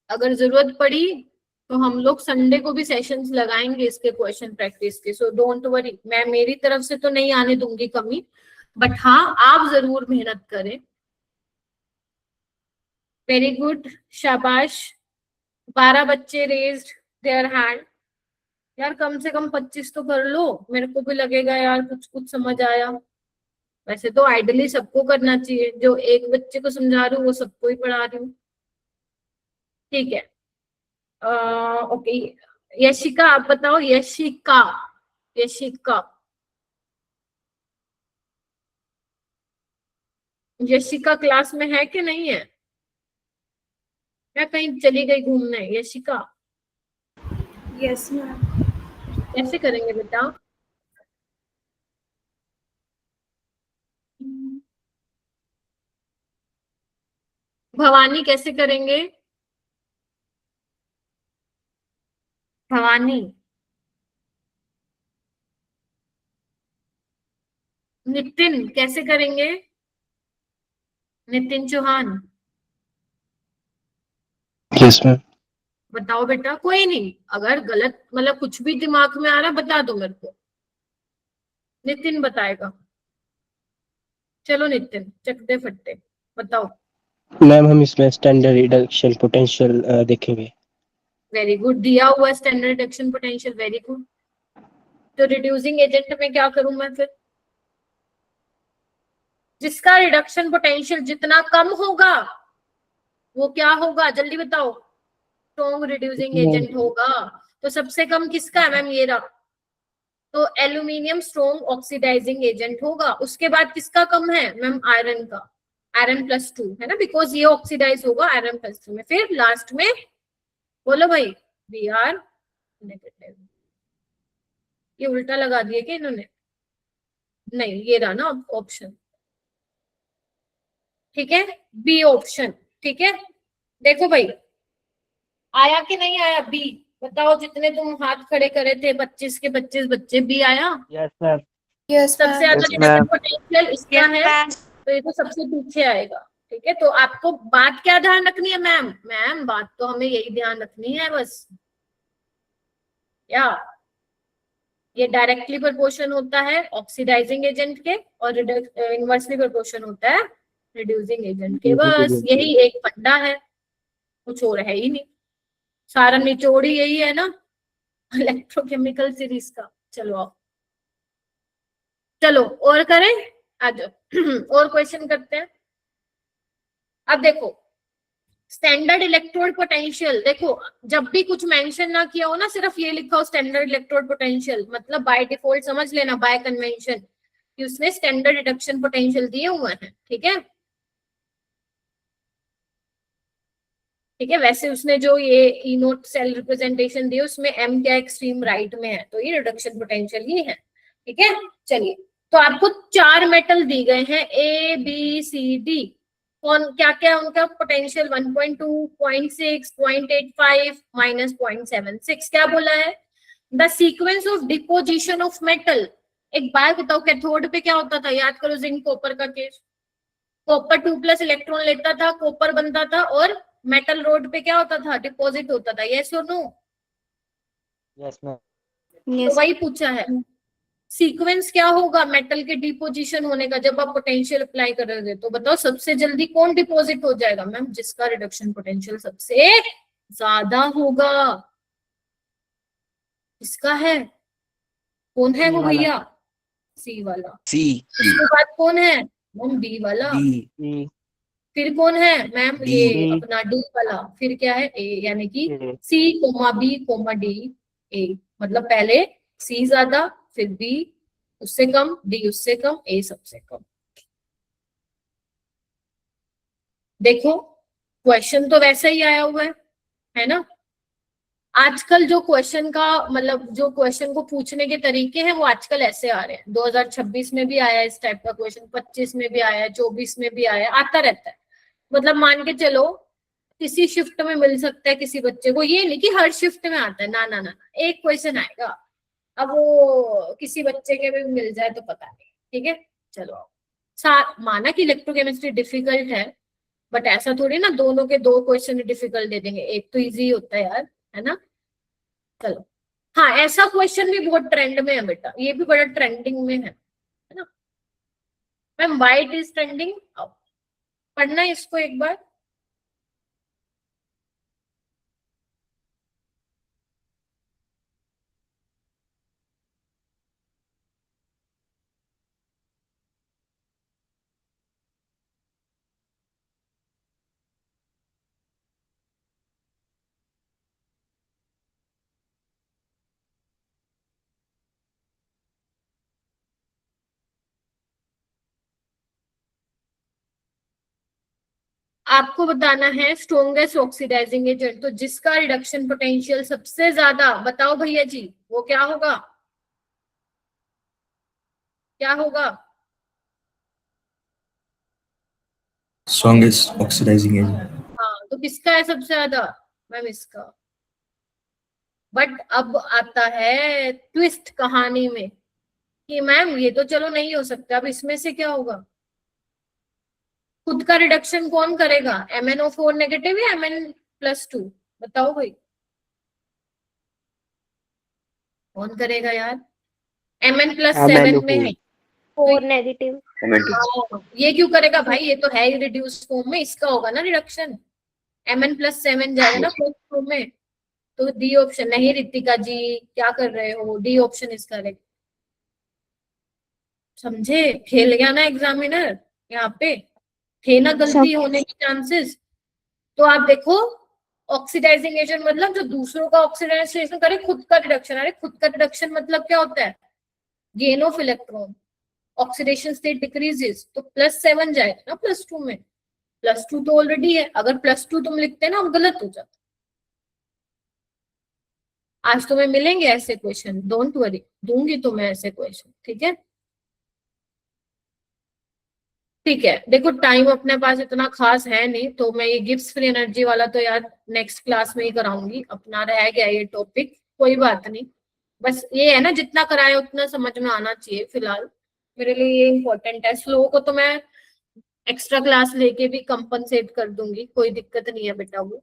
अगर जरूरत पड़ी तो हम लोग संडे को भी सेशंस लगाएंगे इसके क्वेश्चन प्रैक्टिस के, सो डोंट वरी। मैं मेरी तरफ से तो नहीं आने दूंगी कमी, बट हाँ आप जरूर मेहनत करें। वेरी गुड, शाबाश। 12 बच्चे रेज्ड देयर हैंड। यार कम से कम 25 तो कर लो, मेरे को भी लगेगा यार कुछ कुछ समझ आया। वैसे तो आइडियली सबको करना चाहिए, जो एक बच्चे को समझा रही हूँ वो सबको ही पढ़ा रही हूँ। ठीक है, ओके। यशिका आप बताओ, यशिका, यशिका, यशिका क्लास में है कि नहीं है, या कहीं चली गई घूमने? Yashika yes ma'am. कैसे करेंगे बेटा? भवानी कैसे करेंगे? भवानी, नितिन कैसे करेंगे? Nitin Chauhan yes ma'am. बताओ बेटा। कोई नहीं, अगर गलत मतलब कुछ भी दिमाग में आ रहा बता दो मेरे को। नितिन बताएगा। चलो नितिन, चकते फट्टे बताओ। मैम हम इसमें स्टैंडर्ड रिडक्शन पोटेंशियल देखेंगे। वेरी गुड, दिया हुआ standard reduction potential, very good. तो रिड्यूसिंग एजेंट में क्या करूं मैं फिर? जिसका रिडक्शन पोटेंशियल जितना कम होगा वो क्या होगा, जल्दी बताओ? स्ट्रॉन्ग रिड्यूसिंग एजेंट होगा। तो सबसे कम किसका है मैम? ये रहा, तो एल्यूमिनियम स्ट्रॉन्ग ऑक्सीडाइजिंग एजेंट होगा। उसके बाद किसका कम है मैम? आयरन का, आयरन +2 है ना, बिकॉज ये ऑक्सीडाइज होगा आयरन +2 में। फिर लास्ट में बोलो भाई, Br नेगेटिव। ये उल्टा लगा दिए क्या इन्होंने? नहीं, ये रहा ना ऑप्शन, ठीक है, बी ऑप्शन। ठीक है, देखो भाई आया कि नहीं आया बी? बताओ, जितने तुम हाथ खड़े करे थे 25 के 25 बच्चे, बी आया? Yes ma'am. यस सबसे ज्यादा Yes, रिडक्शन ma'am. पोटेंशियल इसका है, तो ये तो सबसे पीछे आएगा। ठीक है, तो आपको बात क्या ध्यान रखनी है मैम? मैम बात तो हमें यही ध्यान रखनी है बस, या ये डायरेक्टली प्रोपोर्शन होता है ऑक्सीडाइजिंग एजेंट के, और इनवर्सली प्रोपोर्शन होता है रिड्यूसिंग एजेंट के। बस यही एक फंडा है, कुछ और है ही नहीं। सारा निचोड़ ही यही है ना इलेक्ट्रोकेमिकल सीरीज का। चलो आओ, चलो और करें आज और क्वेश्चन करते हैं। अब देखो स्टैंडर्ड इलेक्ट्रोड पोटेंशियल, देखो जब भी कुछ मेंशन ना किया हो ना, सिर्फ ये लिखा हो स्टैंडर्ड इलेक्ट्रोड पोटेंशियल, मतलब बाय डिफॉल्ट समझ लेना, बाय कन्वेंशन, कि उसने स्टैंडर्ड रिडक्शन पोटेंशियल दिए हुए हैं। ठीक है, ठीक है। वैसे उसने जो ये ई नोट सेल रिप्रेजेंटेशन दी उसमें एम क्या एक्सट्रीम राइट में है, तो ये रिडक्शन पोटेंशियल ही है। ठीक है, चलिए तो आपको 4 मेटल दी गए हैं ए बी सी डी। कौन क्या क्या उनका पोटेंशियल? 1.2, 0.6, 0.85 -0.76। क्या बोला है? The sequence of deposition of metal. एक बार बताओ, कैथोड पे क्या होता था? याद करो जिंक कॉपर का केस। कॉपर 2+ इलेक्ट्रॉन लेता था, कॉपर बनता था, और मेटल रोड पे क्या होता था? डिपॉजिट होता था। यस और नो? Yes ma'am. तो वही पूछा है, सीक्वेंस क्या होगा मेटल के डिपोजिशन होने का जब आप पोटेंशियल अप्लाई करोगे? तो बताओ सबसे जल्दी कौन डिपॉजिट हो जाएगा मैम? जिसका रिडक्शन पोटेंशियल सबसे ज्यादा होगा। इसका है, कौन है वो भैया? सी वाला। सी। उसके बाद कौन है मैम? डी वाला। डी। फिर कौन है मैम? डी। ये अपना डी वाला। फिर क्या है? ए, यानी कि A. C comma B comma D A, मतलब पहले सी ज्यादा, फिर बी उससे कम, डी उससे कम, ए सबसे कम। देखो क्वेश्चन तो वैसा ही आया हुआ है ना? आजकल जो क्वेश्चन का मतलब जो क्वेश्चन को पूछने के तरीके हैं वो आजकल ऐसे आ रहे हैं। 2026 में भी आया है इस टाइप का क्वेश्चन, 25 में भी आया है, 24 में भी आया है, आता रहता है। मतलब मान के चलो किसी शिफ्ट में मिल सकता है किसी बच्चे को, ये नहीं कि हर शिफ्ट में आता है, ना ना ना, एक क्वेश्चन आएगा। अब वो किसी बच्चे के भी मिल जाए तो पता नहीं, ठीक है। चलो माना कि इलेक्ट्रोकेमिस्ट्री डिफिकल्ट है, बट ऐसा थोड़ी ना दोनों के दो क्वेश्चन डिफिकल्ट दे देंगे, एक तो इजी होता है यार, है ना। चलो हाँ, ऐसा क्वेश्चन भी बहुत ट्रेंड में है बेटा, ये भी बड़ा ट्रेंडिंग में है ना। मैम वाइट इज ट्रेंडिंग, पढ़ना है इसको एक बार। आपको बताना है स्ट्रॉन्गेस्ट ऑक्सीडाइजिंग एजेंट, तो जिसका रिडक्शन पोटेंशियल सबसे ज्यादा, बताओ भैया जी, वो क्या होगा, क्या होगा? Strongest oxidizing agent. हाँ, तो किसका है सबसे ज्यादा? मैम इसका। बट अब आता है ट्विस्ट कहानी में कि मैम ये तो चलो नहीं हो सकता, अब इसमें से क्या होगा? खुद का रिडक्शन कौन करेगा, MnO4 नेगेटिव या Mn+2? बताओ भाई, कौन करेगा यार? Mn+7 में है, 4 नेगेटिव। ये क्यों करेगा भाई, ये तो है ही रिड्यूस फॉर्म में, इसका होगा ना रिडक्शन, Mn+7 जाएगा ना फर्स्ट फॉर्म में। तो डी ऑप्शन नहीं, रितिका जी क्या कर रहे हो, डी ऑप्शन इज करेक्ट। समझे, खेल गया ना एग्जामिनर यहाँ पे, थे ना गलती होने के चांसेस। तो आप देखो, ऑक्सीडाइजिंग एजेंट मतलब जो दूसरों का ऑक्सीडाइजेशन करे, खुद का रिडक्शन। अरे खुद का रिडक्शन मतलब क्या होता है? Gain of electron, oxidation state decreases, तो +7 जाएगा ना +2 में। +2 तो ऑलरेडी है, अगर +2 तुम लिखते ना, अब गलत हो जाता। आज तुम्हें मिलेंगे ऐसे क्वेश्चन, डोंट वरी, दूंगी तुम्हें ऐसे क्वेश्चन, ठीक है। ठीक है, देखो टाइम अपने पास इतना खास है नहीं, तो मैं ये गिब्स फ्री एनर्जी वाला तो यार नेक्स्ट क्लास में ही कराऊंगी, अपना रह गया ये टॉपिक, कोई बात नहीं। बस ये है ना, जितना कराए उतना समझ में आना चाहिए, फिलहाल मेरे लिए ये इम्पोर्टेंट है। स्लो को तो मैं एक्स्ट्रा क्लास लेके भी कंपनसेट कर दूंगी, कोई दिक्कत नहीं है बेटा वो।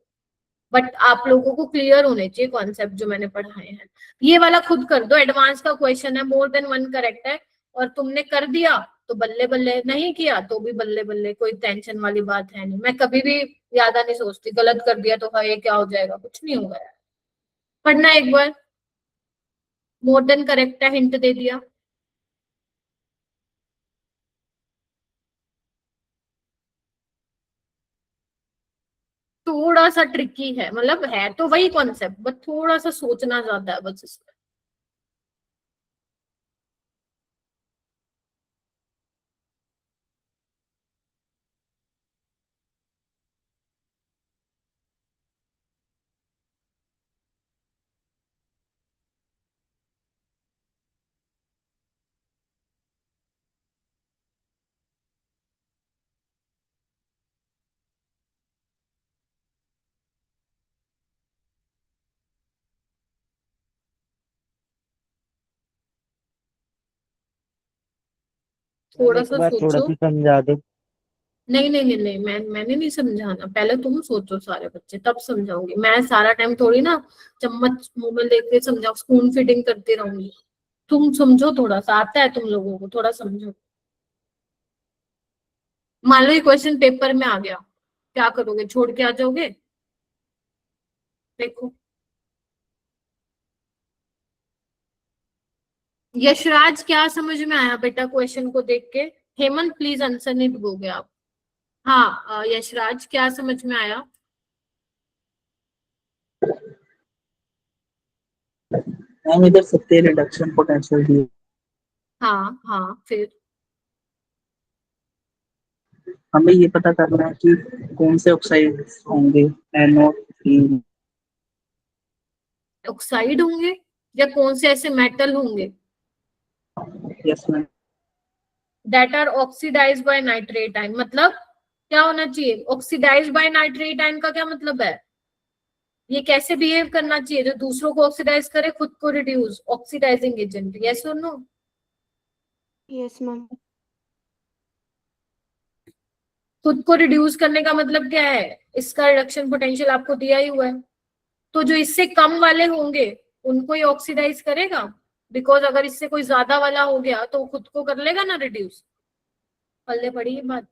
बट आप लोगों को क्लियर होने चाहिए कॉन्सेप्ट जो मैंने पढ़ाए हैं। ये वाला खुद कर दो, एडवांस का क्वेश्चन है, मोर देन 1 करेक्ट है, और तुमने कर दिया तो बल्ले बल्ले, नहीं किया तो भी बल्ले बल्ले, कोई टेंशन वाली बात है नहीं। मैं कभी भी ज्यादा नहीं सोचती, गलत कर दिया तो हाँ ये क्या हो जाएगा, कुछ नहीं होगा यार। पढ़ना एक बार, मोर देन करेक्ट है, हिंट दे दिया। थोड़ा सा ट्रिकी है, मतलब है तो वही कॉन्सेप्ट, बट थोड़ा सा सोचना ज्यादा है बस इसमें। थोड़ा सा थोड़ा सोचो। सा समझा दो। नहीं नहीं नहीं नहीं, मैंने नहीं समझाना, पहले तुम सोचो सारे बच्चे, तब समझाऊंगी। मैं सारा टाइम थोड़ी ना चम्मच मुंह में लेके समझाओ, स्पून फीडिंग करती रहूंगी। तुम समझो, थोड़ा सा आता है तुम लोगों को, थोड़ा समझो। मान लो ये क्वेश्चन पेपर में आ गया, क्या करोगे, छोड़ के आ जाओगे? देखो यशराज, क्या समझ में आया बेटा क्वेश्चन को देख के? हेमंत प्लीज आंसर नहीं दोगे आप? हाँ यशराज, क्या समझ में आया? मैम इधर सत्य रिडक्शन पोटेंशियल दी। हाँ हाँ, फिर हमें ये पता करना है कि कौन से ऑक्साइड होंगे, NO3। ऑक्साइड होंगे या कौन से ऐसे मेटल होंगे yes ma'am. That are oxidized by nitrate ion, मतलब क्या होना चाहिए? ऑक्सीडाइज बाय नाइट्रेट आयन का क्या मतलब है? ये कैसे बिहेव करना चाहिए? जो दूसरों को ऑक्सीडाइज करे, खुद को रिड्यूस, ऑक्सीडाइजिंग एजेंट। यस और नो? Yes ma'am. खुद को रिड्यूस करने का मतलब क्या है? इसका रिडक्शन पोटेंशियल आपको दिया ही हुआ है। तो जो इससे कम वाले होंगे उनको ही ऑक्सीडाइज करेगा, बिकॉज अगर इससे कोई ज्यादा वाला हो गया तो खुद को कर लेगा ना रिड्यूस। पल्ले पड़ी ये बात,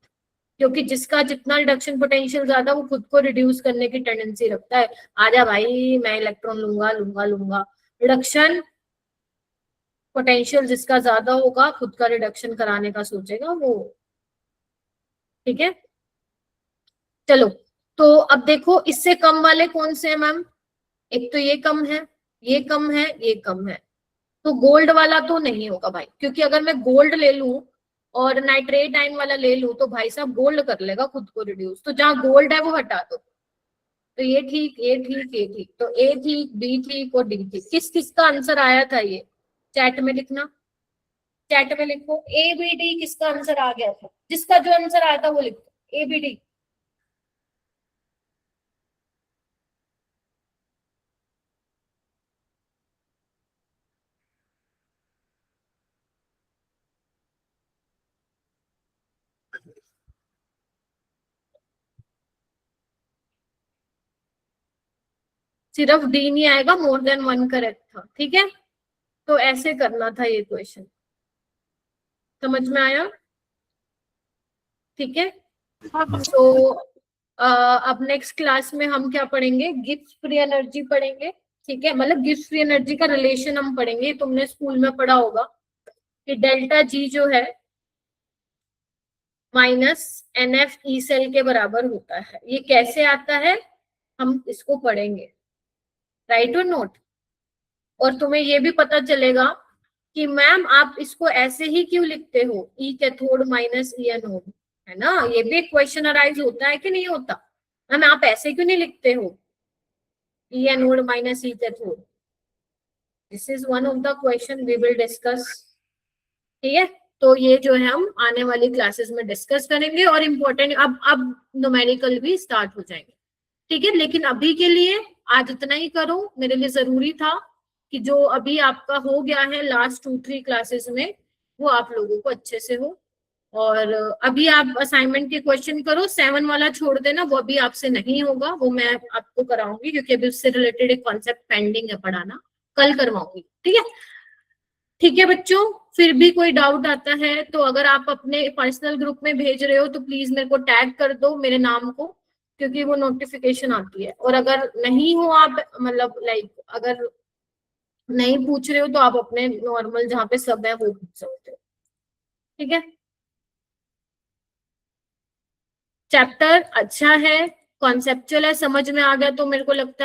क्योंकि जिसका जितना रिडक्शन पोटेंशियल ज्यादा वो खुद को रिड्यूस करने की टेंडेंसी रखता है। आजा भाई मैं इलेक्ट्रॉन लूंगा लूंगा लूंगा। रिडक्शन पोटेंशियल जिसका ज्यादा होगा खुद का रिडक्शन कराने का सोचेगा वो। ठीक है, चलो। तो अब देखो इससे कम वाले कौन से हैं मैम? एक तो ये कम है, ये कम है, ये कम है। तो गोल्ड वाला तो नहीं होगा भाई, क्योंकि अगर मैं गोल्ड ले लूं और नाइट्रेट आयन वाला ले लूं तो भाई साहब गोल्ड कर लेगा खुद को रिड्यूस। तो जहां गोल्ड है वो हटा दो। तो ये ठीक, ये ठीक, ये ठीक। तो ए ठीक, बी ठीक और डी ठीक। किस किस का आंसर आया था ये चैट में लिखना। चैट में लिखो ए बी डी किसका आंसर आ गया था। जिसका जो आंसर आया था वो लिखो, ए बी डी। सिर्फ डी नहीं आएगा, मोर देन वन करेक्ट था। ठीक है, तो ऐसे करना था ये क्वेश्चन। समझ में आया? ठीक है। तो अब नेक्स्ट क्लास में हम क्या पढ़ेंगे? गिब्स फ्री एनर्जी पढ़ेंगे। ठीक है, मतलब गिब्स फ्री एनर्जी का रिलेशन हम पढ़ेंगे। तुमने स्कूल में पढ़ा होगा कि डेल्टा जी जो है माइनस NF ई सेल के बराबर होता है। ये कैसे आता है हम इसको पढ़ेंगे, राइट और नोट। और तुम्हें ये भी पता चलेगा कि मैम आप इसको ऐसे ही क्यों लिखते हो, ई कैथोड माइनस ई एनोड, है ना। ये भी एक क्वेश्चन अराइज होता है कि नहीं होता? मैम आप ऐसे क्यों नहीं लिखते हो E anode minus E cathode? This is one of the question we will discuss. ठीक है, तो ये जो है हम आने वाली क्लासेस में डिस्कस करेंगे। और इम्पोर्टेंट अब न्यूमेरिकल भी स्टार्ट हो जाएंगे। ठीक है, लेकिन अभी के लिए आज इतना ही करो। मेरे लिए जरूरी था कि जो अभी आपका हो गया है लास्ट 2-3 क्लासेस में वो आप लोगों को अच्छे से हो। और अभी आप असाइनमेंट के क्वेश्चन करो, 7 वाला छोड़ देना, वो अभी आपसे नहीं होगा, वो मैं आपको कराऊंगी क्योंकि अभी उससे रिलेटेड एक कॉन्सेप्ट पेंडिंग है पढ़ाना, कल करवाऊंगी। ठीक है, ठीक है बच्चों। फिर भी कोई डाउट आता है तो अगर आप अपने पर्सनल ग्रुप में भेज रहे हो तो प्लीज मेरे को टैग कर दो मेरे नाम को, क्योंकि वो नोटिफिकेशन आती है। और अगर नहीं हो आप मतलब लाइक अगर नहीं पूछ रहे हो तो आप अपने नॉर्मल जहाँ पे सब है वो पूछ सकते हो। ठीक है, चैप्टर अच्छा है, कॉन्सेप्चुअल है, समझ में आ गया तो मेरे को लगता है